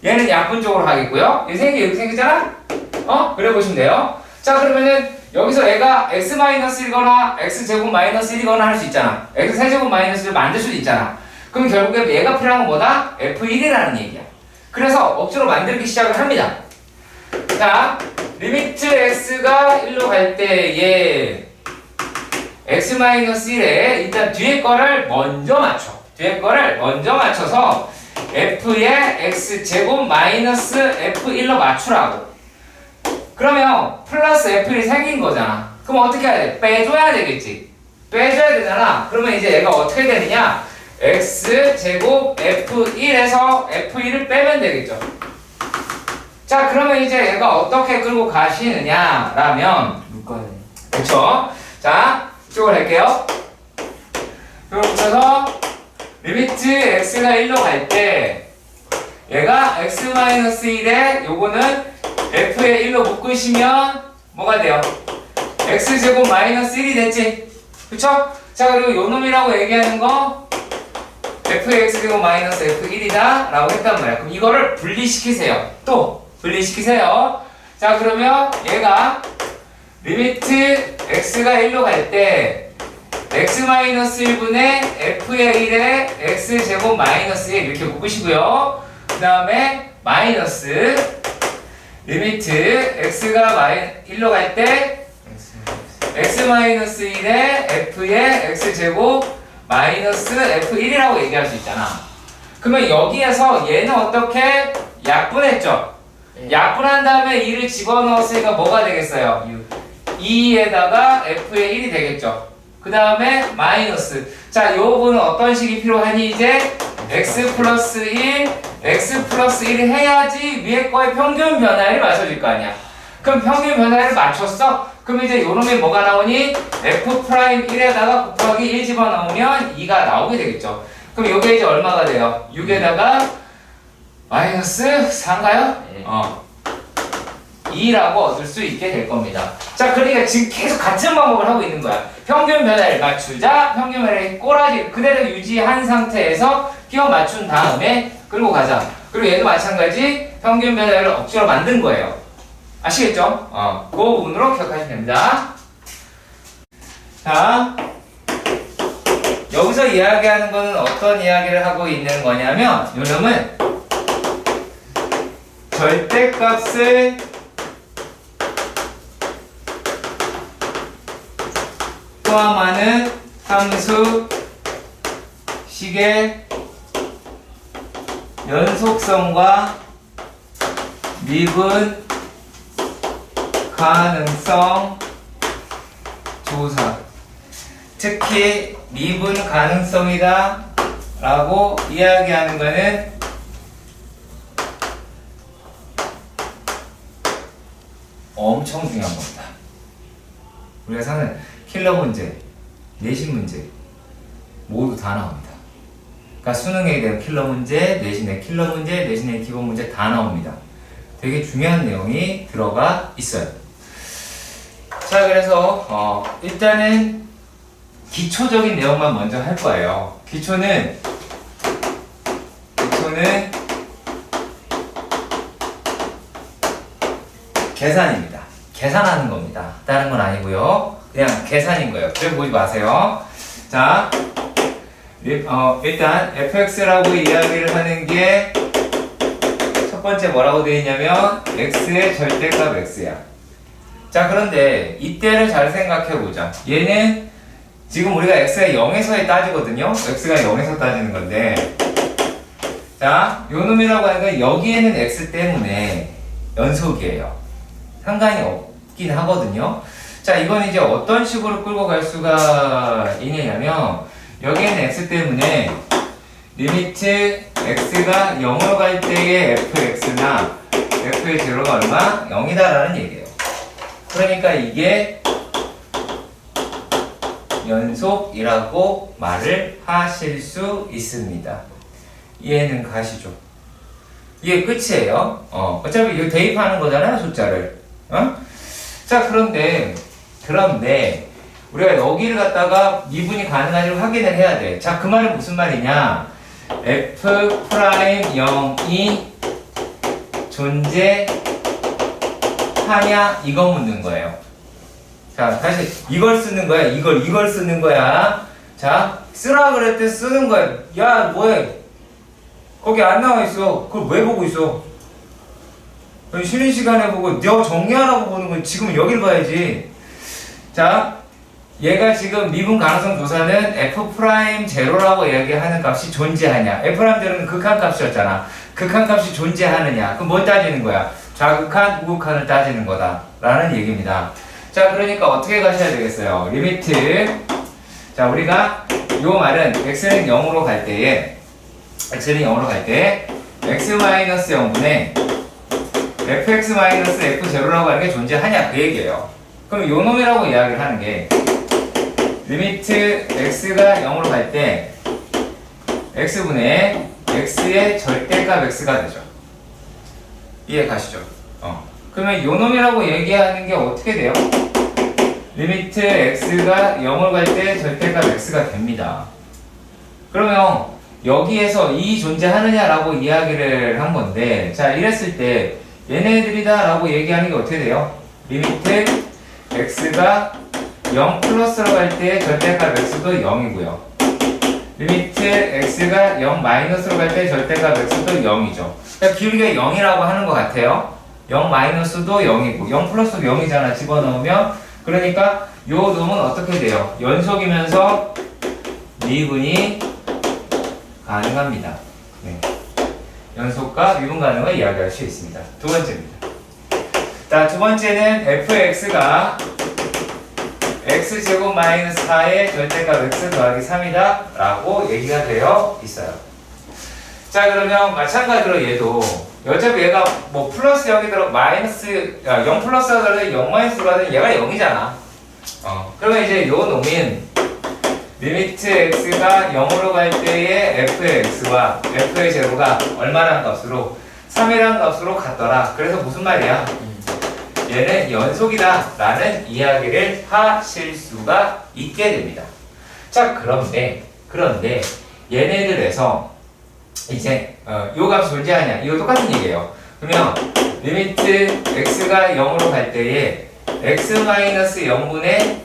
얘는 약분 쪽으로 가겠고요. 이렇게 생기잖아? 그래 보시면 돼요. 자, 그러면은 여기서 얘가 x-1거나 x제곱 마이너스 1이거나 할 수 있잖아. x세제곱 마이너스 1을 만들 수도 있잖아. 그럼 결국에 얘가 필요한 건 뭐다? f1이라는 얘기야. 그래서 억지로 만들기 시작을 합니다. 자, 리미트 x가 1로 갈 때 얘 x-1에 일단 뒤에 거를 먼저 맞춰. 뒤에 거를 먼저 맞춰서 f의 x제곱 마이너스 f1로 맞추라고. 그러면 플러스 f1이 생긴 거잖아. 그럼 어떻게 해야 돼? 빼줘야 되겠지. 빼줘야 되잖아. 그러면 이제 얘가 어떻게 되느냐? x제곱 f1에서 f1을 빼면 되겠죠. 자, 그러면 이제 얘가 어떻게 끌고 가시느냐 라면 묶어야 돼. 그쵸? 자, 이쪽으로 할게요. 이쪽으로 붙여서 리미트 x가 1로 갈 때 얘가 x-1에 요거는 f에 1로 묶으시면 뭐가 돼요? x제곱 마이너스 1이 됐지? 그쵸? 자, 그리고 요 놈이라고 얘기하는 거 f의 x제곱 마이너스 f1이다 라고 했단 말이야. 그럼 이거를 분리시키세요. 또 분리시키세요. 자, 그러면 얘가 리미트 x가 1로 갈 때 x-1분의 f의 1에 x제곱 마이너스 1 이렇게 묶으시고요. 그 다음에 마이너스 리미트 x가 1로 갈 때 x-1에 f의 x제곱 마이너스 f1이라고 얘기할 수 있잖아. 그러면 여기에서 얘는 어떻게 약분했죠? 약분한 다음에 2를 집어넣었으니까 뭐가 되겠어요? 2에다가 f의 1이 되겠죠. 그 다음에 마이너스. 자, 요 부분은 어떤 식이 필요하니 이제 x 플러스 1, x 플러스 1을 해야지 위에 거의 평균 변화를 맞춰줄 거 아니야. 그럼 평균 변화를 맞췄어? 그럼 이제 요놈이 뭐가 나오니? f 프라임 1에다가 곱하기 1 집어넣으면 2가 나오게 되겠죠. 그럼 요게 이제 얼마가 돼요? 6에다가 마이너스 4인가요? 네. 2라고 얻을 수 있게 될 겁니다. 자, 그러니까 지금 계속 같은 방법을 하고 있는 거야. 평균 변화를 맞추자. 평균 변화를 꼬라지 그대로 유지한 상태에서 끼워 맞춘 다음에 끌고 가자. 그리고 얘도 마찬가지 평균 변화를 억지로 만든 거예요. 아시겠죠? 그 부분으로 기억하시면 됩니다. 자, 여기서 이야기하는 거는 어떤 이야기를 하고 있는 거냐면 요놈은 절대값을 포함하는 함수 식의 연속성과 미분 가능성 조사, 특히 미분 가능성이다 라고 이야기하는 것은 엄청 중요한 겁니다. 우리가 사는 킬러 문제, 내신 문제 모두 다 나옵니다. 그러니까 수능에 대한 킬러 문제, 내신의 킬러 문제, 내신의 기본 문제 다 나옵니다. 되게 중요한 내용이 들어가 있어요. 자, 그래서 일단은 기초적인 내용만 먼저 할 거예요. 기초는 계산입니다. 계산하는 겁니다. 다른 건 아니고요. 그냥 계산인 거예요. 그래 보지 마세요. 자, 일단 fx라고 이야기를 하는 게 첫 번째 뭐라고 되어 있냐면 x의 절대값 x야. 자, 그런데 이때를 잘 생각해 보자. 얘는 지금 우리가 x가 0에서에 따지거든요. x가 0에서 따지는 건데, 자, 요 놈이라고 하는 건 여기에는 x 때문에 연속이에요. 상관이 없긴 하거든요. 자, 이건 이제 어떤 식으로 끌고 갈 수가 있냐면 여기에는 x 때문에 리미트 x가 0으로 갈 때의 fx나 f의 제로가 얼마? 0이다 라는 얘기예요. 그러니까 이게 연속이라고 말을 하실 수 있습니다. 이해는 가시죠? 이게 끝이에요. 어차피 이거 대입하는 거잖아요, 숫자를. 자, 그런데 우리가 여기를 갖다가 미분이 가능한지를 확인을 해야 돼. 자, 그 말은 무슨 말이냐? f 프라임 0이 존재하냐? 이거 묻는 거예요. 자, 다시 이걸 쓰는 거야. 이걸 쓰는 거야. 자, 쓰라 그럴 때 쓰는 거야. 야, 뭐해? 거기 안 나와 있어. 그걸 왜 보고 있어? 쉬는 시간에 보고 너 정리하라고 보는 건 지금 여길 봐야지. 자, 얘가 지금 미분 가능성 조사는 f'0라고 이야기하는 값이 존재하냐. f'0는 극한값이었잖아. 극한값이 존재하느냐. 그럼 뭘 따지는 거야? 좌극한, 우극한을 따지는 거다 라는 얘기입니다. 자, 그러니까 어떻게 가셔야 되겠어요? 리미트. 자, 우리가 요 말은 x는 0으로 갈 때에 x-0분의 fx-f0라고 하는 게 존재하냐 그 얘기예요. 그럼 요 놈이라고 이야기를 하는 게 리미트 x가 0으로 갈 때 x분의 x의 절대값 x가 되죠. 이해 가시죠? 그러면 요 놈이라고 얘기하는 게 어떻게 돼요? 리미트 x가 0으로 갈 때 절대값 x가 됩니다. 그러면 여기에서 이 존재하느냐라고 이야기를 한 건데, 자, 이랬을 때 얘네들이다 라고 얘기하는 게 어떻게 돼요? 리미트 x가 0 플러스로 갈 때 절대값 x도 0이고요. 리미트 x가 0 마이너스로 갈 때 절대값 x도 0이죠. 그러니까 기울기가 0이라고 하는 것 같아요. 0 마이너스도 0이고 0 플러스도 0이잖아, 집어넣으면. 그러니까 요 놈은 어떻게 돼요? 연속이면서 미분이 가능합니다. 네. 연속과 미분 가능을 이야기할 수 있습니다. 두 번째입니다. 자, 두 번째는 fx가 x제곱 마이너스 4의 절대값 x 더하기 3이다 라고 얘기가 되어 있어요. 자, 그러면 마찬가지로 얘도 어차피 얘가 뭐 플러스 0이 들어 마이너스 0 플러스가 들어든 0 마이너스가 들어든 얘가 0이잖아. 그러면 이제 요 놈인 리미트 x가 0으로 갈 때의 f의 x와 f의 제로가 얼마라는 값으로 3이라는 값으로 같더라. 그래서 무슨 말이야? 얘는 연속이다 라는 이야기를 하실 수가 있게 됩니다. 자, 그런데 얘네들에서 이제 요 값이 존재하냐, 이거 똑같은 얘기예요. 그러면 리미트 x가 0으로 갈 때에 x-0분의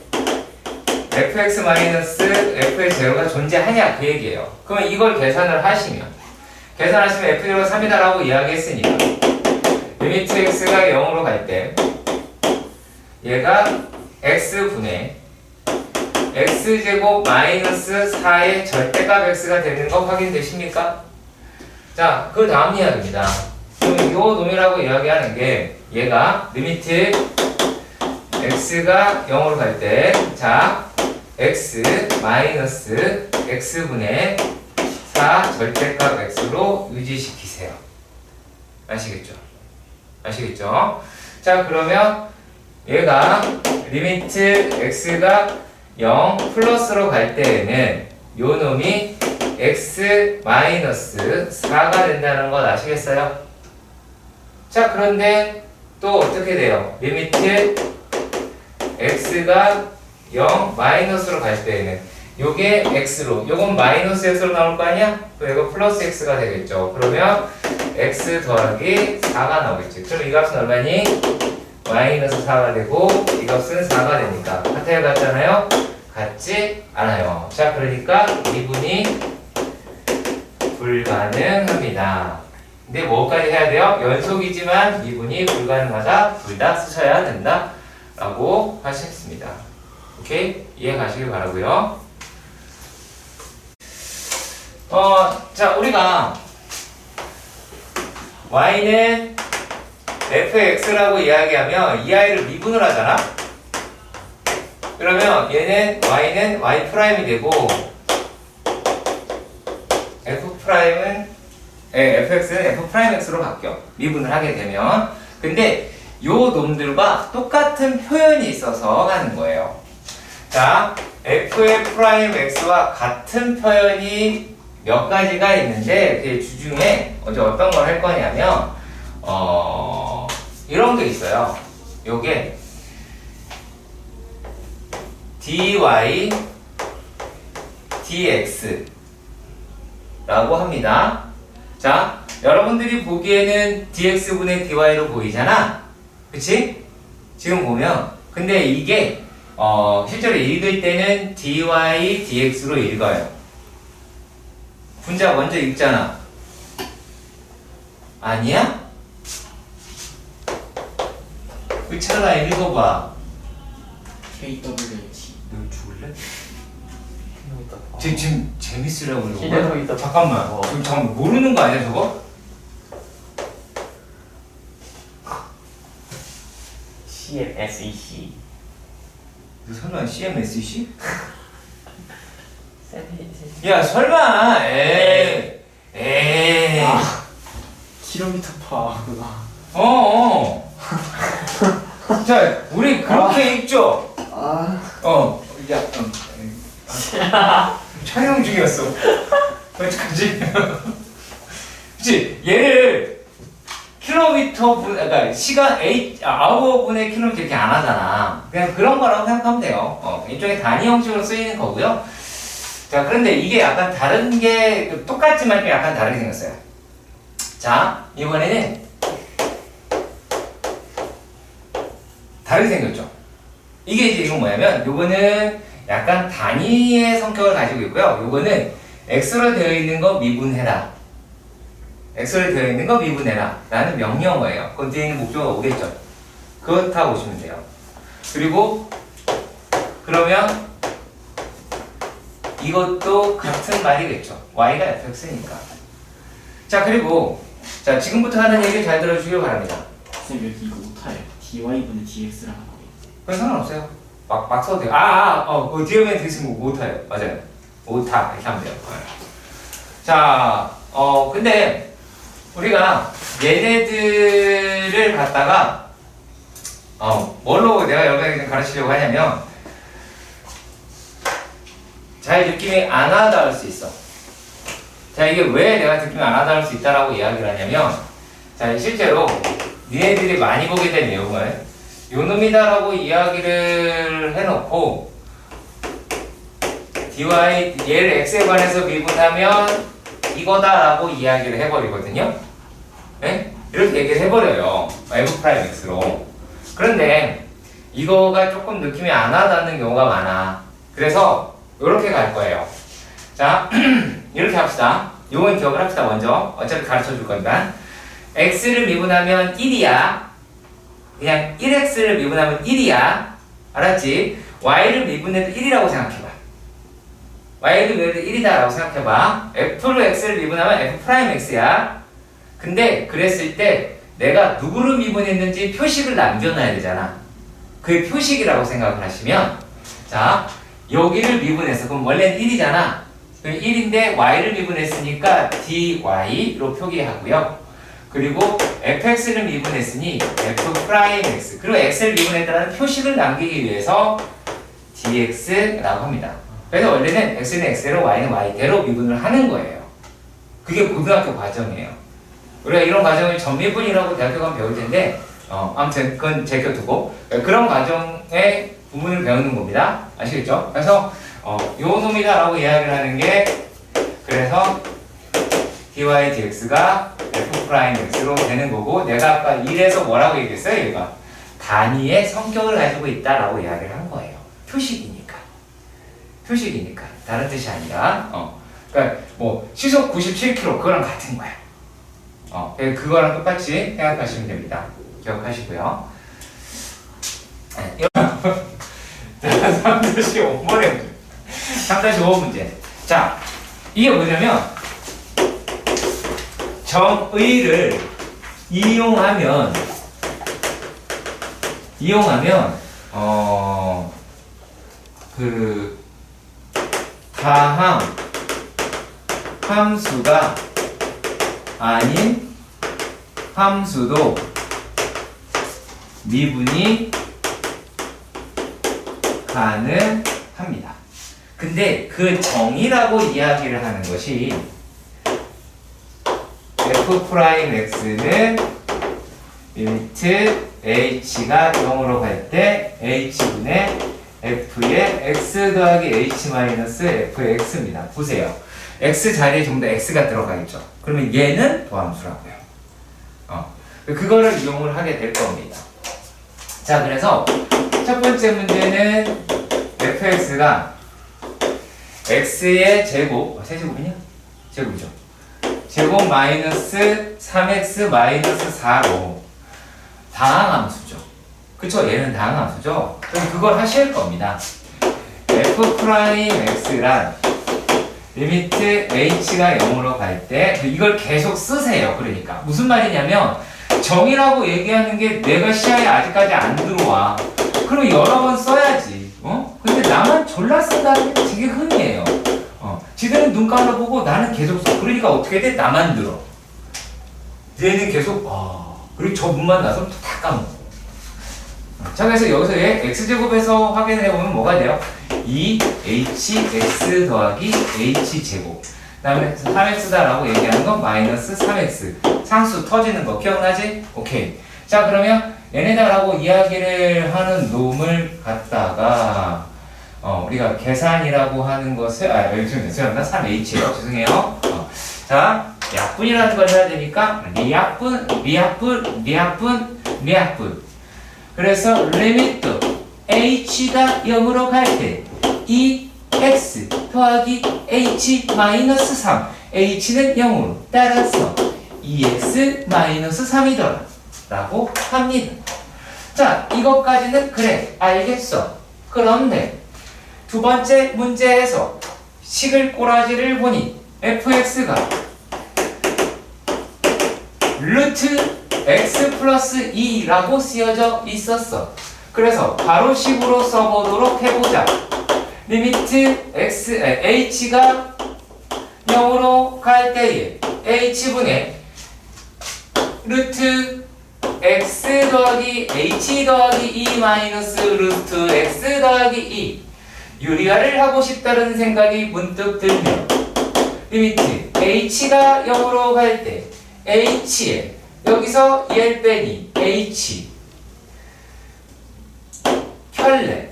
fx-f의 제로가 존재하냐 그 얘기예요. 그러면 이걸 계산을 하시면 f0가 3이다라고 이야기했으니까 리미트 x가 0으로 갈 때 얘가 x분의 x제곱 마이너스 4의 절대값 x가 되는 거 확인되십니까? 자, 그 다음 이야기입니다. 그럼 요 놈이라고 이야기하는 게 얘가 리미트 x가 0으로 갈 때 자, x 마이너스 x분의 4 절대값 x로 유지시키세요. 아시겠죠? 자, 그러면 얘가 리미트 x가 0 플러스로 갈 때에는 요 놈이 x 마이너스 4가 된다는 것 아시겠어요? 자, 그런데 또 어떻게 돼요? 리미트 x가 0 마이너스로 갈 때에는 요게 x로, 요건 마이너스 x로 나올 거 아니야? 또 이거 플러스 x가 되겠죠. 그러면 x 더하기 4가 나오겠지. 그럼 이 값은 얼마니? 마이너스 4가 되고 이 값은 4가 되니까 같아요, 같잖아요? 같지 않아요. 자, 그러니까 미분이 불가능합니다. 근데 뭐까지 해야 돼요? 연속이지만 미분이 불가능하다. 둘 다 쓰셔야 된다 라고 하셨습니다. 오케이? 이해 가시길 바라고요. 자, 우리가 y는 fx라고 이야기하면 이 a이를 미분을 하잖아. 그러면 얘는 y는 y 프라임이 되고 fx는 f 프라임 x로 바뀌어. 미분을 하게 되면. 근데 요 놈들과 똑같은 표현이 있어서 하는 거예요. 자, f의 프라임 x와 같은 표현이 몇 가지가 있는데 그 주중에 어떤 걸 할 거냐면 이런 게 있어요. 요게 dy dx 라고 합니다. 자, 여러분들이 보기에는 dx분의 dy로 보이잖아. 그치? 지금 보면 근데 이게 실제로 읽을 때는 dy dx로 읽어요. 분자 먼저 읽잖아. 아니야? 그 찾아라 읽어봐. KWH. 너 죽을래? 봐. 지금 재밌으려고 그러는 기대하고 거야? 있다. 잠깐만. 지금 잠깐 모르는 거 아니야 저거? CMSEC. 너 설마 CMSC? 세대. 야 설마 에이 아, 킬로미터파구나. 자 우리 그렇게 읽죠? 촬영 중이었어. 어떡하지? 그치? 얘를 킬로미터 분, 그러니까 시간 아워분의 킬로미터 이렇게 안 하잖아. 그냥 그런 거라고 생각하면 돼요. 일종의 단위 형식으로 쓰이는 거고요. 자, 그런데 이게 약간 다른 게 똑같지만 좀 약간 다르게 생겼어요. 자, 이번에는 다르게 생겼죠. 이게 이제 이건 뭐냐면 요거는 약간 단위의 성격을 가지고 있고요. 요거는 x로 되어 있는 거 미분해라. x로 되어 있는 거 미분해라 라는 명령어예요. 그건 뒤에 있는 목적어가 오겠죠. 그렇다 보시면 돼요. 그리고 그러면 이것도 같은 말이겠죠. y가 fx니까. 자, 그리고 자 지금부터 하는 얘기 잘 들어주길 바랍니다. 선생님 여기 이거 오타예요. dy분의 dx라고 하고 있어요. 그건 상관없어요. 막 써도 돼요. 그 뒤에 되겠으면 오타예요. 맞아요. 오타 이렇게 하면 돼요. 자, 근데 우리가 얘네들을 갖다가 뭘로 내가 여러분에게 가르치려고 하냐면 잘 느낌이 안 와닿을 수 있어. 자, 이게 왜 내가 느낌이 안 와닿을 수 있다라고 이야기를 하냐면 자, 실제로 니네들이 많이 보게 된 내용을 요놈이다라고 이야기를 해놓고 dy 얘를 x에 관해서 미분하면 이거다라고 이야기를 해버리거든요. 네? 이렇게 얘기를 해버려요. f'(x로). 그런데 이거가 조금 느낌이 안 와닿는 경우가 많아. 그래서 이렇게 갈 거예요. 자, 이렇게 합시다. 요건 기억을 합시다. 먼저 어차피 가르쳐 줄 거니까 x를 미분하면 1이야. 그냥 1x를 미분하면 1이야. 알았지? y를 미분해도 1이라고 생각해봐. y를 미분해도 1이다 라고 생각해봐. f로 x를 미분하면 f'x야. 근데 그랬을 때 내가 누구를 미분했는지 표식을 남겨놔야 되잖아. 그게 표식이라고 생각을 하시면 자, 여기를 미분해서 그럼 원래는 1이잖아. 그럼 1인데 y를 미분했으니까 dy로 표기하고요. 그리고 fx를 미분했으니 f'x 그리고 x를 미분했다는 표식을 남기기 위해서 dx라고 합니다. 그래서 원래는 x는 x대로 y는 y대로 미분을 하는 거예요. 그게 고등학교 과정이에요. 우리가 이런 과정을 전미분이라고 대학교 가면 배울 텐데 아무튼 그건 제껴두고 그런 과정의 부분을 배우는 겁니다. 아시겠죠? 그래서 요 놈이다라고 이야기를 하는 게 그래서 dy dx가 f'x로 되는 거고 내가 아까 1에서 뭐라고 얘기했어요? 얘가 단위의 성격을 가지고 있다라고 이야기를 한 거예요. 표식이니까. 표식이니까. 다른 뜻이 아니라 그러니까 뭐 시속 97km 그거랑 같은 거야. 그거랑 똑같이 생각하시면 됩니다. 기억하시고요. 네. 3-5번의 문제. 3-5 문제. 자, 이게 뭐냐면 정의를 이용하면 그 다항 함수가 아닌 함수도 미분이 가능합니다. 근데 그 정의라고 이야기를 하는 것이 f'x는 리미트 h가 0으로 갈 때 h분의 f의 x 더하기 h 마이너스 fx입니다. 보세요. x 자리에 좀 더 x가 들어가겠죠. 그러면 얘는 도함수라고요. 그거를 이용을 하게 될 겁니다. 자, 그래서 첫 번째 문제는 fx가 x의 제곱, 세제곱이냐? 제곱이죠. 제곱 마이너스 3x 마이너스 4로 다항함수죠. 그쵸? 얘는 다항함수죠. 그럼 그걸 하실 겁니다. f'x란 리미트 h가 0으로 갈 때 이걸 계속 쓰세요. 그러니까 무슨 말이냐면 정의라고 얘기하는 게 내가 시야에 아직까지 안 들어와. 그럼 여러 번 써야지. 근데 나만 졸라 쓴다는 게 되게 흔해요. 지들은 눈 감아보고 나는 계속 써. 그러니까 어떻게 돼? 나만 들어. 얘는 계속 그리고 저 문만 나서 다 까먹고. 자, 그래서 여기서 얘 x제곱에서 확인을 해보면 뭐가 돼요? 2hx 더하기 h제곱. 그 다음에 3x다라고 얘기하는 건 마이너스 3x. 상수 터지는 거 기억나지? 오케이. 자, 그러면 얘네다라고 이야기를 하는 놈을 갖다가 우리가 계산이라고 하는 것을 여기 지금 죄송합니다. 3h예요. 죄송해요. 자, 약분이라는 걸 해야 되니까 미약분. 그래서 리미트 h가 0으로 갈 때 2x 더하기 h 마이너스 3 h는 0으로 따라서 2x 마이너스 3이더라 라고 합니다. 자, 이것까지는 그래 알겠어. 그런데 두 번째 문제에서 식을 꼬라지를 보니 fx가 루트 x 플러스 2라고 쓰여져 있었어. 그래서 바로 식으로 써보도록 해보자. 리미트 h가 0으로 갈 때에 h분의 루트 x 더하기 h 더하기 2 마이너스 루트 x 더하기 2 유리화를 하고 싶다는 생각이 문득 들면 리미트 h가 0으로 갈 때 h에 여기서 1 빼기 h 켤레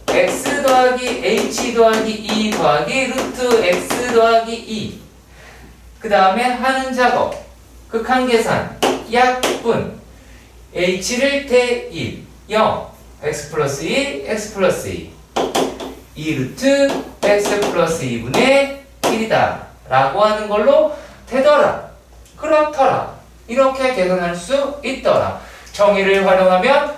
x 더하기 h 더하기 2 더하기 루트 x 더하기 2 그 다음에 하는 작업 극한 계산 약분 h를 대1 0 x 플러스 1 x 플러스 2 2 루트 x 플러스 2분의 1이다 라고 하는 걸로 되더라 그렇더라 이렇게 계산할 수 있더라 정의를 활용하면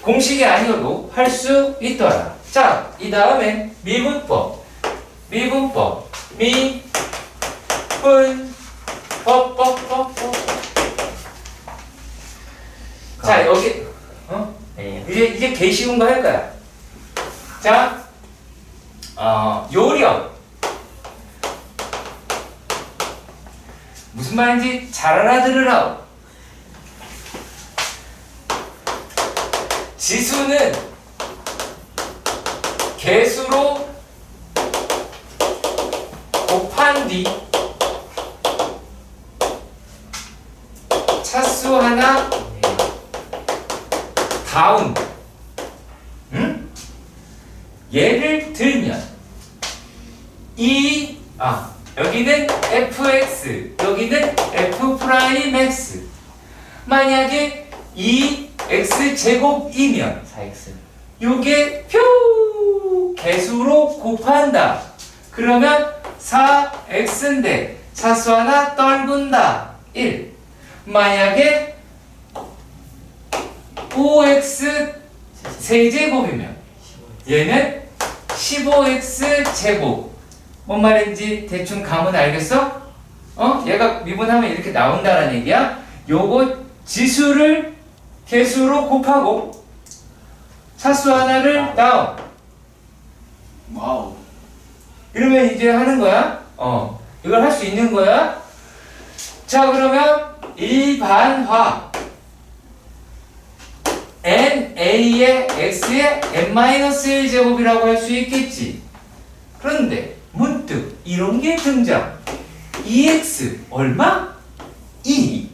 공식이 아니어도 할 수 있더라 자, 이 다음에 미분법 자, 여기 네. 이제 개 쉬운 거 할 거야. 자, 요령 무슨 말인지 잘 알아들으라. 지수는 개수로 곱한 뒤 차수 하나 다운. 응? 예를 들면 여기는 fx, 여기는 f 프라임 x. 만약에 2x 제곱이면 4x. 요게 표 개수로 곱한다. 그러면 4x인데 차수 하나 떨군다. 1. 만약에 5x 세제곱이면 얘는 15x 제곱. 뭔 말인지 대충 감은 알겠어? 얘가 미분하면 이렇게 나온다는 얘기야. 요거 지수를 개수로 곱하고 차수 하나를 다운. 와우. 이러면 이제 하는 거야. 이걸 할 수 있는 거야. 자, 그러면 일반화 NA의 X의 N-1 제곱이라고 할 수 있겠지. 그런데 문득 이런 게 등장. 2x 얼마? 2.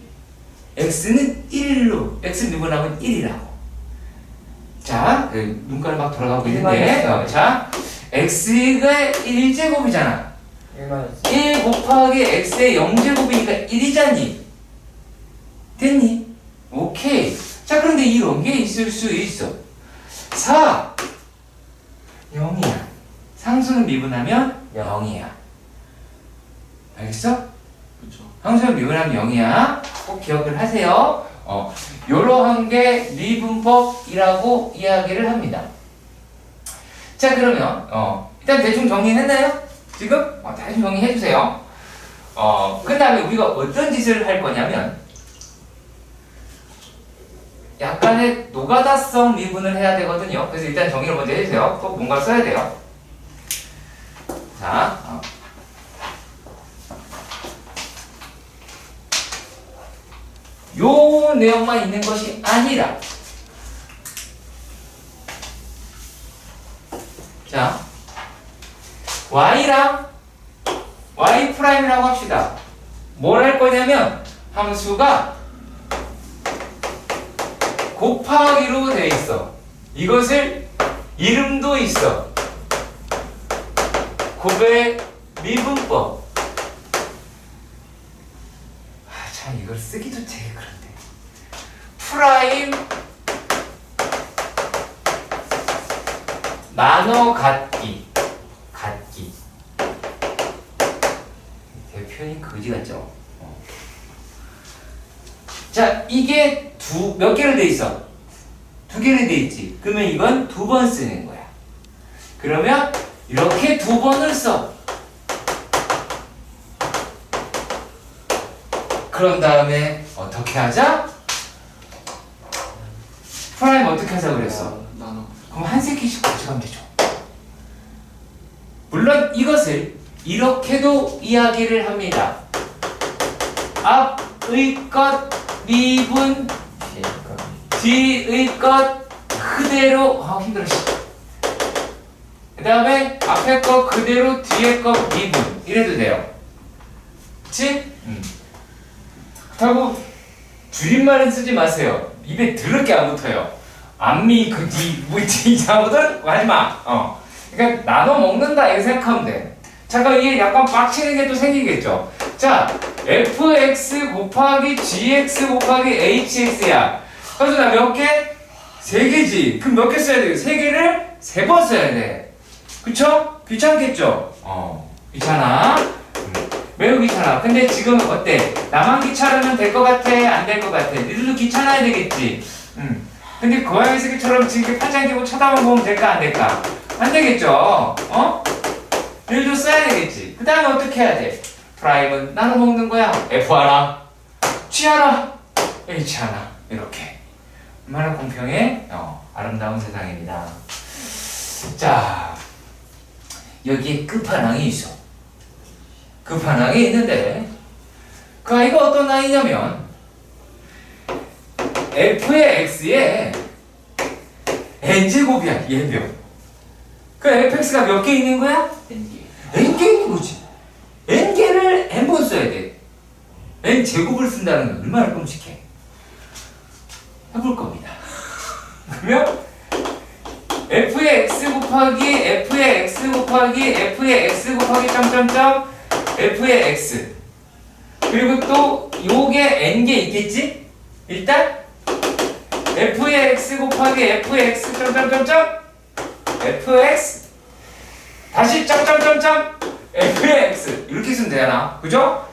x는 1로 x 미분하면 1이라고. 자, 눈깔 막 돌아가고 있는데 자, x가 1제곱이잖아 1 곱하기 x의 0제곱이니까 1이잖니. 됐니? 오케이. 자, 그런데 이런 게 있을 수 있어. 4 0이야. 상수는 미분하면 0이야. 알겠어? 그렇죠. 상수는 미분하면 0이야. 꼭 기억을 하세요. 요러한 게 미분법이라고 이야기를 합니다. 자, 그러면 일단 대충 정리했나요? 지금? 대충 정리해주세요. 그 다음에 우리가 어떤 짓을 할 거냐면 약간의 노가다성 미분을 해야 되거든요. 그래서 일단 정리를 먼저 해주세요. 또 뭔가 써야 돼요. 자, 요 내용만 있는 것이 아니라, 자, y랑 y 프라임이라고 합시다. 뭘 할 거냐면 함수가 곱하기로 돼 있어. 이것을 이름도 있어. 곱의 미분법. 참 이걸 쓰기도 되게 그런데. 프라임 나눠 갖기. 대표님 거지 같죠? 자, 이게 몇 개를 돼 있어? 2개를 돼 있지. 그러면 이건 2번 쓰는 거야. 그러면 이렇게 2번을 써. 그런 다음에 어떻게 하자? 프라임 어떻게 하자 그랬어? 나눠. 그럼 한 세개씩 가져가면 되죠. 물론 이것을 이렇게도 이야기를 합니다. 앞의 것 미분 뒤의 것 그대로 힘들어. 그 다음에 앞에 거 그대로 뒤에 거 미분 이래도 돼요. 그치? 그렇다고 줄임말은 쓰지 마세요. 입에 더럽게 안 붙어요. 안미 그뒤 뭐지 이상하거든? 하지마. 그러니까 나눠 먹는다 이렇게 생각하면 돼. 잠깐 이게 약간 빡치는 게 또 생기겠죠. 자, fx 곱하기 gx 곱하기 hx야. 그래서 나 몇 개? 3개지. 그럼 몇 개 써야 돼? 3개를 3번 써야 돼. 그쵸? 귀찮겠죠? 귀찮아. 매우 귀찮아. 근데 지금 어때? 나만 귀찮으면 될 것 같아? 안 될 것 같아? 니들도 귀찮아야 되겠지? 근데 고양이 새끼처럼 지금 팔짱 끼고 쳐다만 보면 될까 안 될까? 안 되겠죠? 일도 써야 되겠지. 그 다음에 어떻게 해야 돼? 프라임은 나눠 먹는 거야. F 하나, G 하나, H 하나. 이렇게. 얼마나 공평해? 아름다운 세상입니다. 자, 여기에 끝판왕이 있어. 끝판왕이 있는데, 그 아이가 어떤 아이냐면, F의 X에 N제곱이야, 얘명. 그 fx가 몇 개 있는 거야? N개 있는 거지. N개를 N번 써야 돼. N제곱을 쓴다는 건 얼마나 끔찍해. 해볼 겁니다. 그러면 f의 x 곱하기 f의 x 곱하기 f의 x 곱하기 점점점 f의 x 그리고 또 요게 N개 있겠지? 일단 f의 x 곱하기 f의 x 점점점점 fx 다시 점점점점 f의 x 이렇게 쓰면 되잖아. 그죠?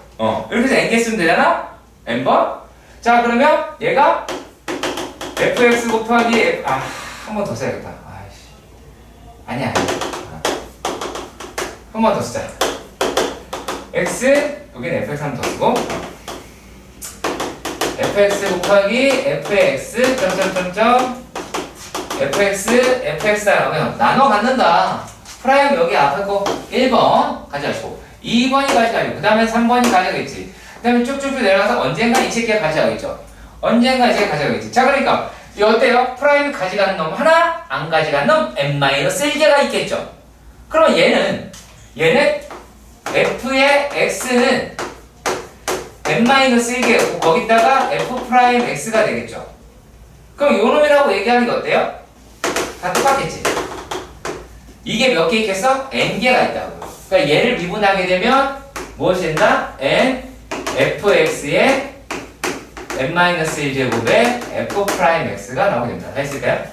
이렇게 해서 n개 쓰면 되잖아. n번. 자, 그러면 얘가 fx 곱하기 한 번 더 써야겠다. 아니야. 한 번 더 쓰자. x 여기는 fx 한 번 더 쓰고 fx 곱하기 fx 점점점점 fx 나오면 나눠 갖는다. 프라임 여기 앞에 거 1번 가져가시고 2번이 가져가시고 그 다음에 3번이 가져가겠지. 그 다음에 쭉쭉쭉 내려가서 언젠가 이 새끼가 가져가겠죠. 언젠가 이 새끼가 가져가겠지. 자, 그러니까 이 어때요? 프라임 가져가는 놈 하나, 안 가져가는 놈 n-1개가 있겠죠. 그럼 얘는 f의 x는 n-1개고 거기다가 f'x가 되겠죠. 그럼 요 놈이라고 얘기하는 게 어때요? 다 똑같겠지. 이게 몇 개 있겠어? n개가 있다고. 그러니까 얘를 미분하게 되면 무엇이 된다? n fx의 n-1제곱에 f'x가 나오게 됩니다. 다 했을까요?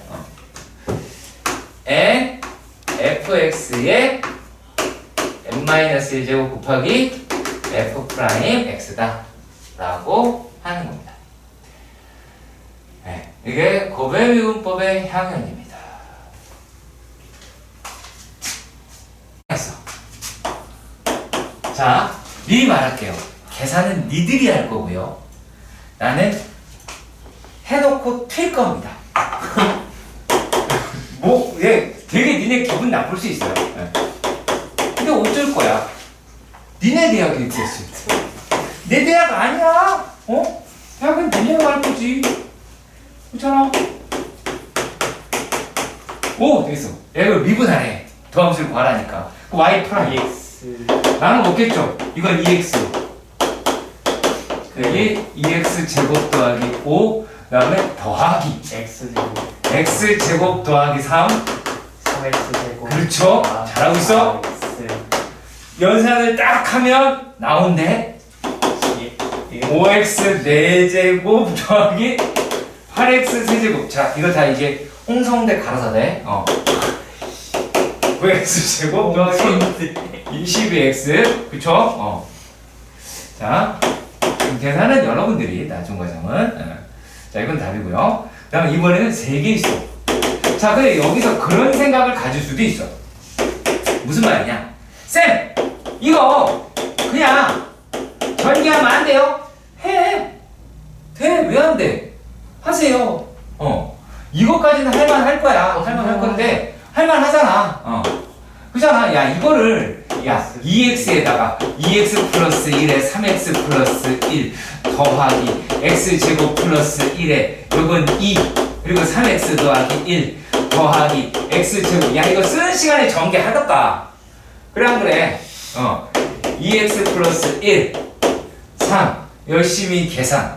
n fx의 n-1제곱 곱하기 f'x다 라고 하는 겁니다. 네, 이게 고배미분법의 향연입니다. 자, 미리 말할게요. 계산은 니들이 할 거고요. 나는 해놓고 튈 겁니다. 뭐, 되게 니네 기분 나쁠 수 있어요. 근데 어쩔 거야. 니네 대학이 이렇게 했을 때. 내 대학 아니야. 대학은 니네가 할 거지. 그렇잖아. 오, 됐어. 얘가 미분하네. 더함수를 구하라니까. 그 y 프라임. 나는 없겠죠. 이건 2x. 여기 2x 제곱 더하기 5. 그 다음에 더하기 x 제곱 더하기 3. 3x 제곱. 그렇죠. 잘하고 있어. 연산을 딱 하면 나온대. 5x 4제곱 더하기 8x 세제곱. 자, 이거 다 이제 홍성대 가로사대. 9x 제곱 더하기 22x. 그쵸? 자, 계산은 여러분들이 나중 과정은. 자, 이건 답이고요. 그 다음에 이번에는 3개 있어. 자, 근데 여기서 그런 생각을 가질 수도 있어. 무슨 말이냐? 쌤! 이거 그냥 전개하면 안 돼요? 해! 돼! 왜 안 돼? 하세요. 이거까지는 할만할 거야. 할만할 건데 할만하잖아. 그잖아. 야, 이거를 야 2x에다가 2x 플러스 1에 3x 플러스 1 더하기 x제곱 플러스 1에 요건 2 그리고 3x 더하기 1 더하기 x제곱. 야 이거 쓰는 시간에 전개하겠다. 그래 안 그래? 2x 플러스 1 3 열심히 계산하면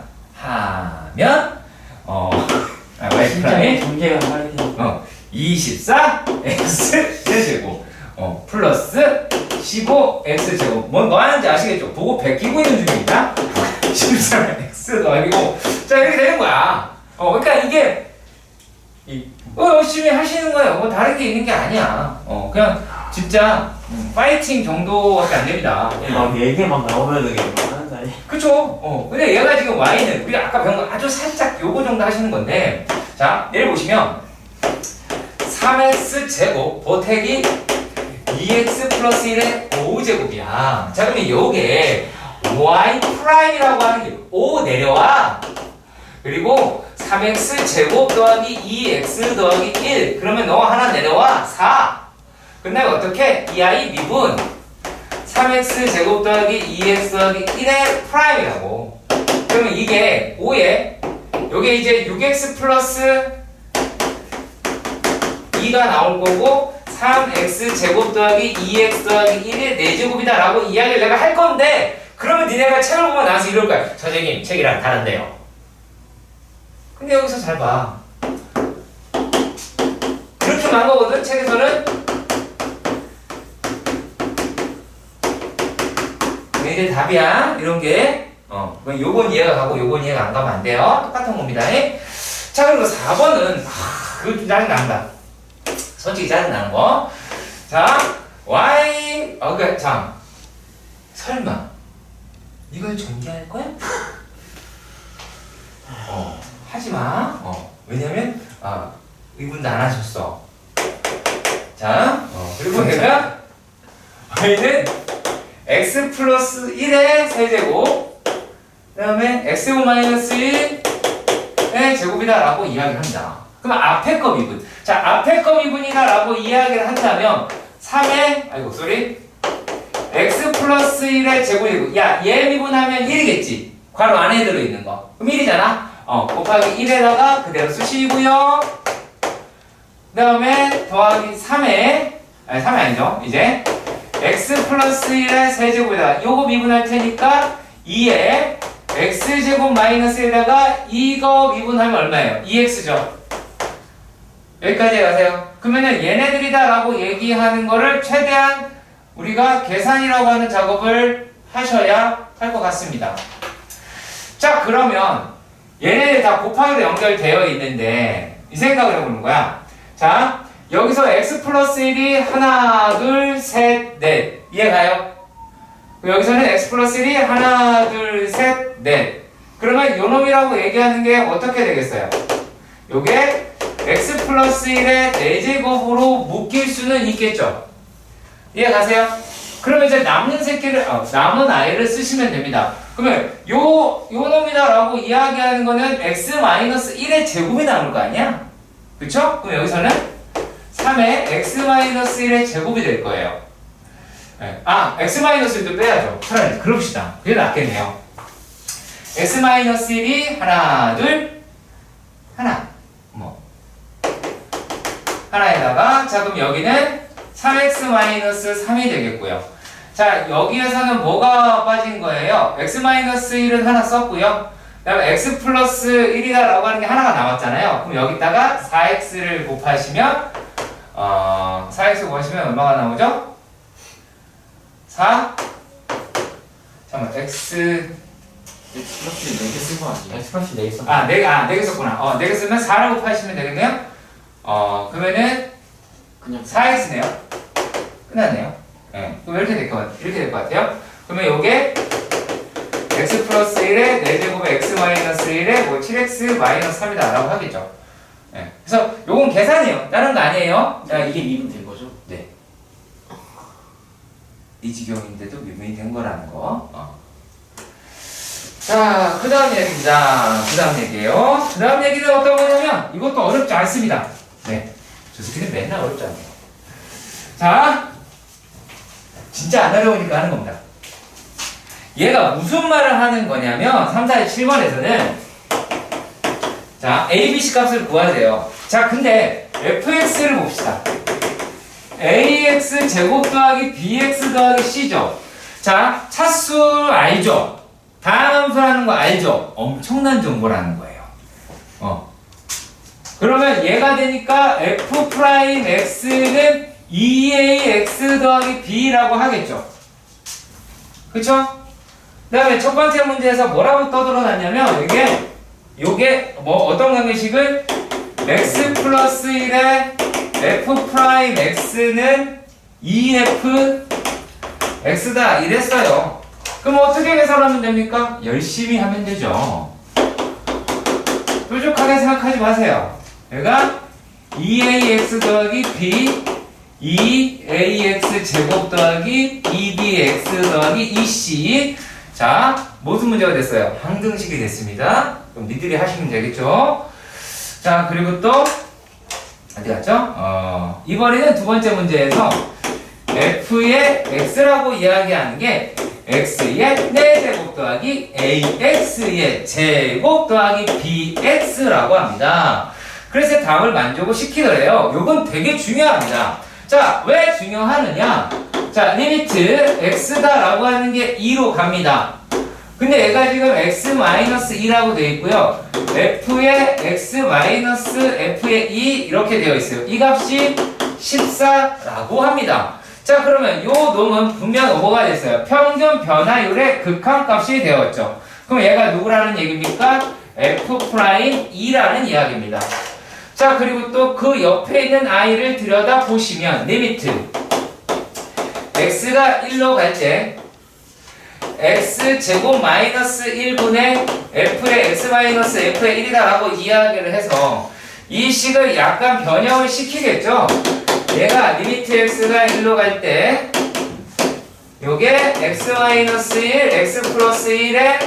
진짜 문제가 말이야. 24 x 제곱 플러스 15 x 제곱. 뭐 하는지 아시겠죠? 보고 베끼고 있는 중입니다. 14 x 더하기고 자 이렇게 되는 거야. 그러니까 이게 열심히 하시는 거예요. 뭐 다른 게 있는 게 아니야. 그냥 진짜 파이팅 정도밖에 안 됩니다. 막 4개만 나오면 되게 많은 거 아니야? 그쵸? 근데 얘가 지금 y는 우리가 아까 배운 거 아주 살짝 요거 정도 하시는 건데, 자 내일 보시면 3x 제곱 보태기 2x 플러스 1의 5제곱이야. 자 그러면 요게 y 프라임이라고 하는 게 5 내려와. 그리고 3x 제곱 더하기 2x 더하기 1 그러면 너 하나 내려와 4. 근데 어떻게? 이 아이 미분 3x 제곱 더하기 2x 더하기 1의 프라임이라고. 그러면 이게 5에 요게 이제 6x 플러스 2가 나올 거고 3x 제곱 더하기 2x 더하기 1의 4제곱이다 라고 이야기를 내가 할 건데, 그러면 니네가 책을 보면 나와서 이럴 거야. 선생님 책이랑 다른데요. 근데 여기서 잘 봐. 그렇게 만 거거든 책에서는. 이게 답이야. 이런 게. 요건 이해가 가고 요건 이해가 안 가면 안 돼요. 똑같은 겁니다. 자, 그리고 4번은 그거 좀 짜증난다. 솔직히 짜증나는 거. 자, y 자, 설마 이걸 전개할 거야? 하지 마. 왜냐면 이분도 안 하셨어. 자, 그리고 내가 y는 x 플러스 1의 세제곱 그 다음에 x제곱 마이너스 1의 제곱이다 라고 이야기를 합니다. 그럼 앞에 거 미분. 자, 앞에 거 미분이다 라고 이야기를 한다면 3의 x 플러스 1의 제곱이고, 야, 얘 미분하면 1이겠지. 괄호 안에 들어있는 거. 그럼 1이잖아. 곱하기 1에다가 그대로 쓰시고요. 그 다음에 더하기 3에 3이 아니죠. 이제 x 플러스 1의 세제곱에다가 요거 미분할 테니까 2에 x제곱 마이너스 1에다가 이거 미분하면 얼마예요? 2x죠. 여기까지 가세요. 그러면은 얘네들이다 라고 얘기하는 거를 최대한 우리가 계산이라고 하는 작업을 하셔야 할 것 같습니다. 자, 그러면 얘네들 다 곱하기로 연결되어 있는데 이 생각을 해보는 거야. 자, 여기서 x 플러스 1이 하나, 둘, 셋, 넷. 이해가요? 여기서는 x 플러스 1이 하나, 둘, 셋, 넷. 그러면 요 놈이라고 얘기하는 게 어떻게 되겠어요? 요게 x 플러스 1의 4제곱으로 묶일 수는 있겠죠? 이해가세요? 그러면 이제 남는 새끼를, 남은 아이를 쓰시면 됩니다. 그러면 요 놈이다라고 이야기하는 거는 x 마이너스 1의 제곱이 나올 거 아니야? 그쵸? 그럼 여기서는 3의 x 마이너스 1의 제곱이 될 거예요. 네. x 마이너스 1도 빼야죠. 차라리 그럽시다. 그게 낫겠네요. x 마이너스 1이 하나, 둘, 하나. 하나에다가, 자, 그럼 여기는 3x 마이너스 3이 되겠고요. 자, 여기에서는 뭐가 빠진 거예요? x 마이너스 1은 하나 썼고요. 그 다음에 x 플러스 1이다 라고 하는 게 하나가 남았잖아요. 그럼 여기다가 4x를 곱하시면 4x 곱하시면 얼마가 나오죠? 4 잠깐만 x 플러스 4개 쓴 거 아니에요? x 플러스 4개 써. 4개 썼구나. 4개 쓰면 4를 곱하시면 되겠네요. 그러면은 그냥 4x네요. 끝났네요. 네. 그럼 이렇게 될 것 같아요. 그러면 요게 x 플러스 1에 4제곱에 x 마이너스 1에 7x 마이너스 3이다 라고 하겠죠. 네. 그래서 요건 계산이에요. 다른 거 아니에요. 자, 이게 미분 된 거죠? 네. 이 지경인데도 미분이 된 거라는 거. 자, 그 다음 얘기입니다. 그 다음 얘기예요. 그 다음 얘기는 어떤 거냐면 이것도 어렵지 않습니다. 네. 저 새끼는 맨날 어렵지 않아요. 자, 진짜 안 어려우니까 하는 겁니다. 얘가 무슨 말을 하는 거냐면 3, 4, 7번에서는 자 A, B, C 값을 구하세요. 자 근데 fx를 봅시다. ax 제곱 더하기 bx 더하기 c죠. 자 차수 알죠? 다함수라는 거 알죠? 엄청난 정보라는 거예요. 그러면 얘가 되니까 f'x는 2ax 더하기 b라고 하겠죠. 그쵸? 그 다음에 첫 번째 문제에서 뭐라고 떠들어놨냐면 요게 뭐 어떤 관계식은 x 플러스 1에 f'x는 2f x다 이랬어요. 그럼 어떻게 계산하면 됩니까? 열심히 하면 되죠. 뾰족하게 생각하지 마세요. 얘가 2ax 더하기 b 2ax 제곱 더하기 2bx 더하기 2c. 자 무슨 문제가 됐어요? 항등식이 됐습니다. 그럼 니들이 하시면 되겠죠. 자 그리고 또 어디 갔죠? 이번에는 두 번째 문제에서 f의 x라고 이야기하는 게 x의 4제곱 더하기 ax의 제곱 더하기 bx라고 합니다. 그래서 답을 만족을 시키더래요. 요건 되게 중요합니다. 자, 왜 중요하느냐? 자, 리미트 x다라고 하는 게 2로 갑니다. 근데 얘가 지금 x-2라고 되어 있고요. f의 x-f의 2 이렇게 되어 있어요. 이 값이 14라고 합니다. 자, 그러면 요 놈은 분명 뭐가 됐어요? 평균 변화율의 극한값이 되었죠. 그럼 얘가 누구라는 얘기입니까? f'2라는 이야기입니다. 자, 그리고 또 그 옆에 있는 i를 들여다 보시면 리미트 x가 1로 갈 때 x제곱 마이너스 1분의 f의 x-f의 1이다라고 이야기를 해서 이 식을 약간 변형을 시키겠죠? 얘가 리미트 x가 1로 갈 때 요게 x-1, x 플러스 1에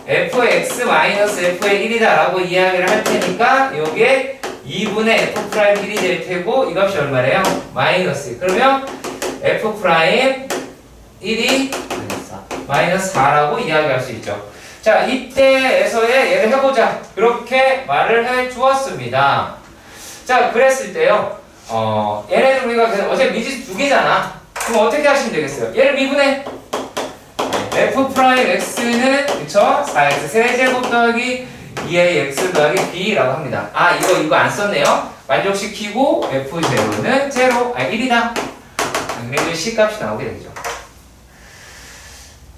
fx-f의 1이다라고 이야기를 할 테니까 요게 2분의 f'1이 될 테고 이 값이 얼마래요? 마이너스. 그러면 f'1이 마이너스 4라고 이야기할 수 있죠. 자, 이때에서의 얘를 해보자. 그렇게 말을 해 주었습니다. 자, 그랬을 때요. 얘네들 우리가 어차피 미지수 두 개잖아. 그럼 어떻게 하시면 되겠어요? 얘를 미분해. f'x는 그쵸? 4x 세제곱 더하기 2ax 더하기 b라고 합니다. 아, 이거 안 썼네요. 만족시키고 f0는 1이다. 그리고 c 값이 나오게 되죠.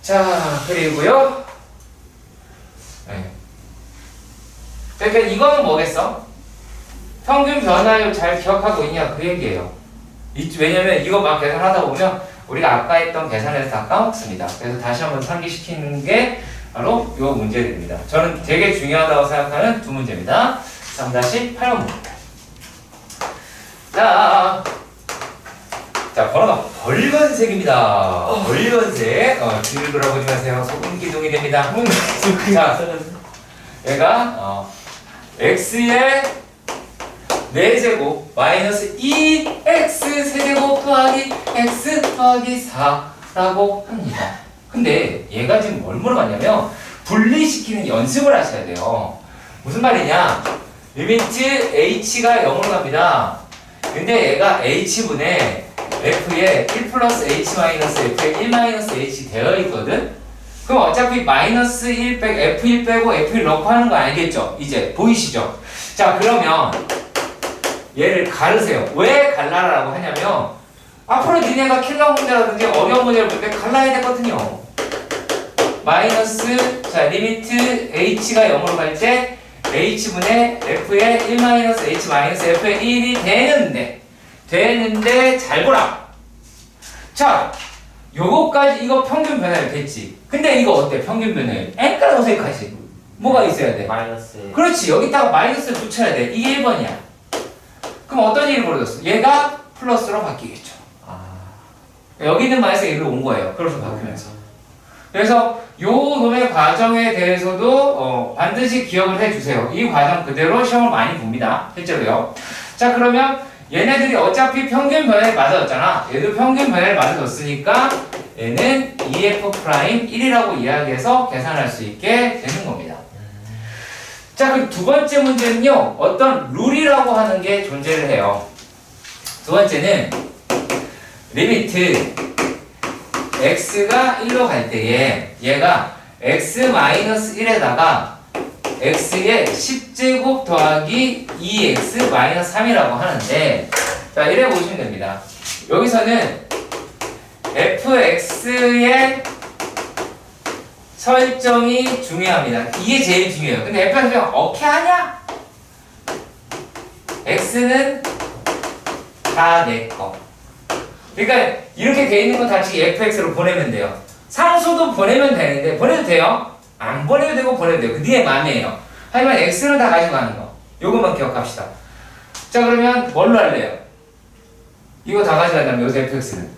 자, 그리고요. 네. 그러니까 이거는 뭐겠어? 평균 변화율 잘 기억하고 있냐 그 얘기예요. 왜냐면 이거 막 계산하다 보면 우리가 아까 했던 계산에서 다 까먹습니다. 그래서 다시 한번 상기시키는 게 바로 이 문제들입니다. 저는 되게 중요하다고 생각하는 두 문제입니다. 3-8번 문제입니다. 자, 번호가 벌건색입니다. 벌건색. 뒤를 돌아보지 마세요. 소금 기둥이 됩니다. 자, 얘가 x의 4제곱 마이너스 2x 세제곱 더하기 x 더하기 4라고 합니다. 근데 얘가 지금 뭘 물어봤냐면 분리시키는 연습을 하셔야 돼요. 무슨 말이냐? 리미트 h가 0으로 갑니다. 근데 얘가 h분의 f에 1 플러스 h 마이너스 f에 1 마이너스 h 되어 있거든? 그럼 어차피 마이너스 1 빼고 f1 빼고 f1 넣고 하는 거 알겠죠? 이제 보이시죠? 자, 그러면 얘를 가르세요. 왜 갈라라고 하냐면 앞으로 니네가 킬러 문제라든지 어려운 문제를 볼 때 갈라야 되거든요. 마이너스, 자, 리미트 h가 0으로 갈 때 h분의 f의 1 마이너스 h 마이너스 f의 1이 되는데 잘 보라. 자, 요거까지 이거 평균 변화율 됐지. 근데 이거 어때? 평균 변화율 n가로 생각하지. 뭐가 있어야 돼? 마이너스. 그렇지. 여기다가 마이너스를 붙여야 돼. 이게 1번이야. 그럼 어떤 일이 벌어졌어? 얘가 플러스로 바뀌겠죠. 여기 있는 마이너스가 여기로 온 거예요. 그래서 바뀌면서. 그래서 요 놈의 과정에 대해서도 반드시 기억을 해주세요. 이 과정 그대로 시험을 많이 봅니다. 실제로요. 자, 그러면 얘네들이 어차피 평균 변화에 맞아졌잖아. 얘도 평균 변화에 맞아졌으니까 얘는 EF'1이라고 이야기해서 계산할 수 있게 되는 겁니다. 자, 그럼 두 번째 문제는요. 어떤 룰이라고 하는 게 존재를 해요. 두 번째는 리미트 x가 1로 갈 때에 얘가 x-1에다가 x의 10제곱 더하기 2x-3이라고 하는데, 자, 이래 보시면 됩니다. 여기서는 fx의 설정이 중요합니다. 이게 제일 중요해요. 근데 fx가 설정 어떻게 하냐? x는 다 내 거. 그러니까 이렇게 돼 있는 건 다 지금 fx로 보내면 돼요. 상수도 보내면 되는데, 보내도 돼요. 안 보내도 되고 보내도 돼요. 그 니의 맘이에요. 하지만 x는 다 가지고 가는 거. 요것만 기억합시다. 자, 그러면 뭘로 할래요? 이거 다 가져간다면 여기서 fx는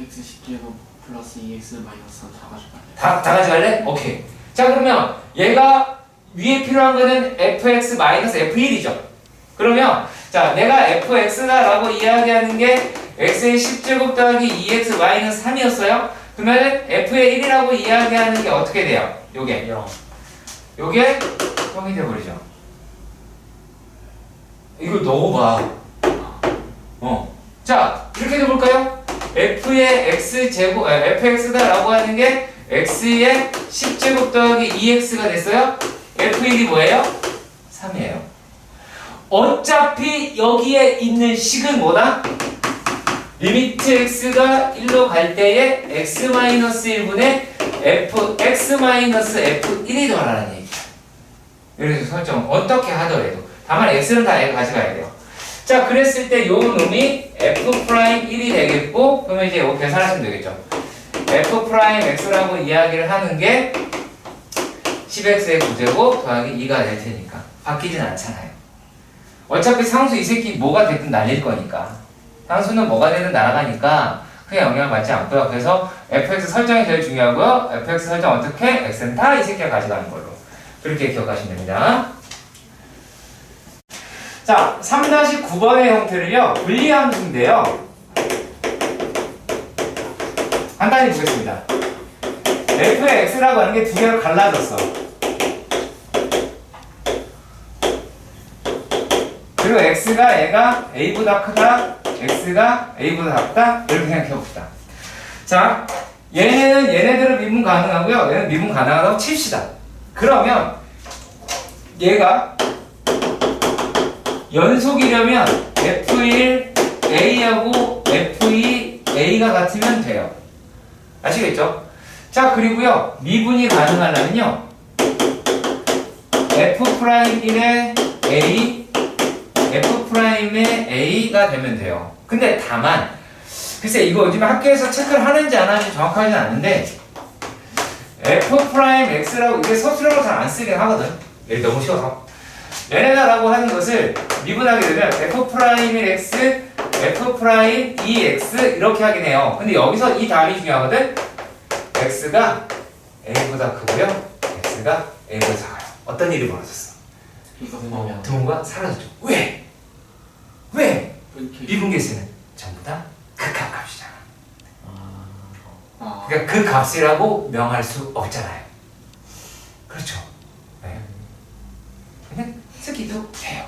x 10제곱 플러스 2x 마이너스 3 다 가져갈래. 다 가져갈래? 오케이. 자, 그러면 얘가 위에 필요한 거는 fx 마이너스 f1이죠. 그러면 자, 내가 fx다라고 이야기하는 게 x의 10제곱 더하기 2x 마이너스 3이었어요. 그러면 f의 1이라고 이야기하는 게 어떻게 돼요? 요게 0. 요게 0이 돼버리죠. 이걸 넣어봐. 자, 이렇게 해볼까요? f의 x제곱, fx다라고 하는 게 x의 10제곱 더하기 2x가 됐어요. f1이 뭐예요? 3이에요. 어차피 여기에 있는 식은 뭐다? 리미트 x가 1로 갈 때에 x-1분의 x-f1이 더라는 얘기야. 이렇게 설정 어떻게 하더라도 다만 x는 다 가져가야 돼요. 자, 그랬을 때 요 놈이 f'1이 되겠고, 그러면 이제 이거 계산하시면 되겠죠. f'x라고 이야기를 하는 게 10x의 9제곱 더하기 2가 될 테니까 바뀌진 않잖아요. 어차피 상수 이 새끼 뭐가 됐든 날릴 거니까, 상수는 뭐가 되든 날아가니까 크게 영향을 받지 않고요. 그래서 fx 설정이 제일 중요하고요. fx 설정 어떻게? x는 다 이 새끼가 가져가는 걸로 그렇게 기억하시면 됩니다. 자, 3-9번의 형태를요, 분리함수인데요. 간단히 보겠습니다. f의 x라고 하는 게 두 개로 갈라졌어. 그리고 x가 얘가 a보다 크다, x가 a보다 작다, 이렇게 생각해 봅시다. 자, 얘네들은 미분 가능하고요, 얘는 미분 가능하다고 칩시다. 그러면 얘가 연속이려면 f1 a하고 f2 a가 같으면 돼요. 아시겠죠? 자, 그리고요, 미분이 가능하려면요, f'1의 a, f'의 a가 되면 돼요. 근데 다만, 글쎄 이거 요즘에 학교에서 체크를 하는지 안 하는지 정확하지는 않는데, f'x라고 이게 서술형으로 잘 안 쓰긴 하거든. 얘 너무 쉬워서. 얘네다라고 하는 것을 미분하게 되면 f'1x, f'2x 이렇게 하긴 해요. 근데 여기서 이 답이 중요하거든. x가 a보다 크고요, x가 a보다 작아요. 어떤 일이 벌어졌어? 이거 왜냐면 등호가 사라졌죠. 왜? 왜? 이렇게 미분계수는 전부 다 극합값이잖아. 아, 그러니까 그 값이라고 명할 수 없잖아요. 그렇죠. 네. 그냥 쓰기도 해요.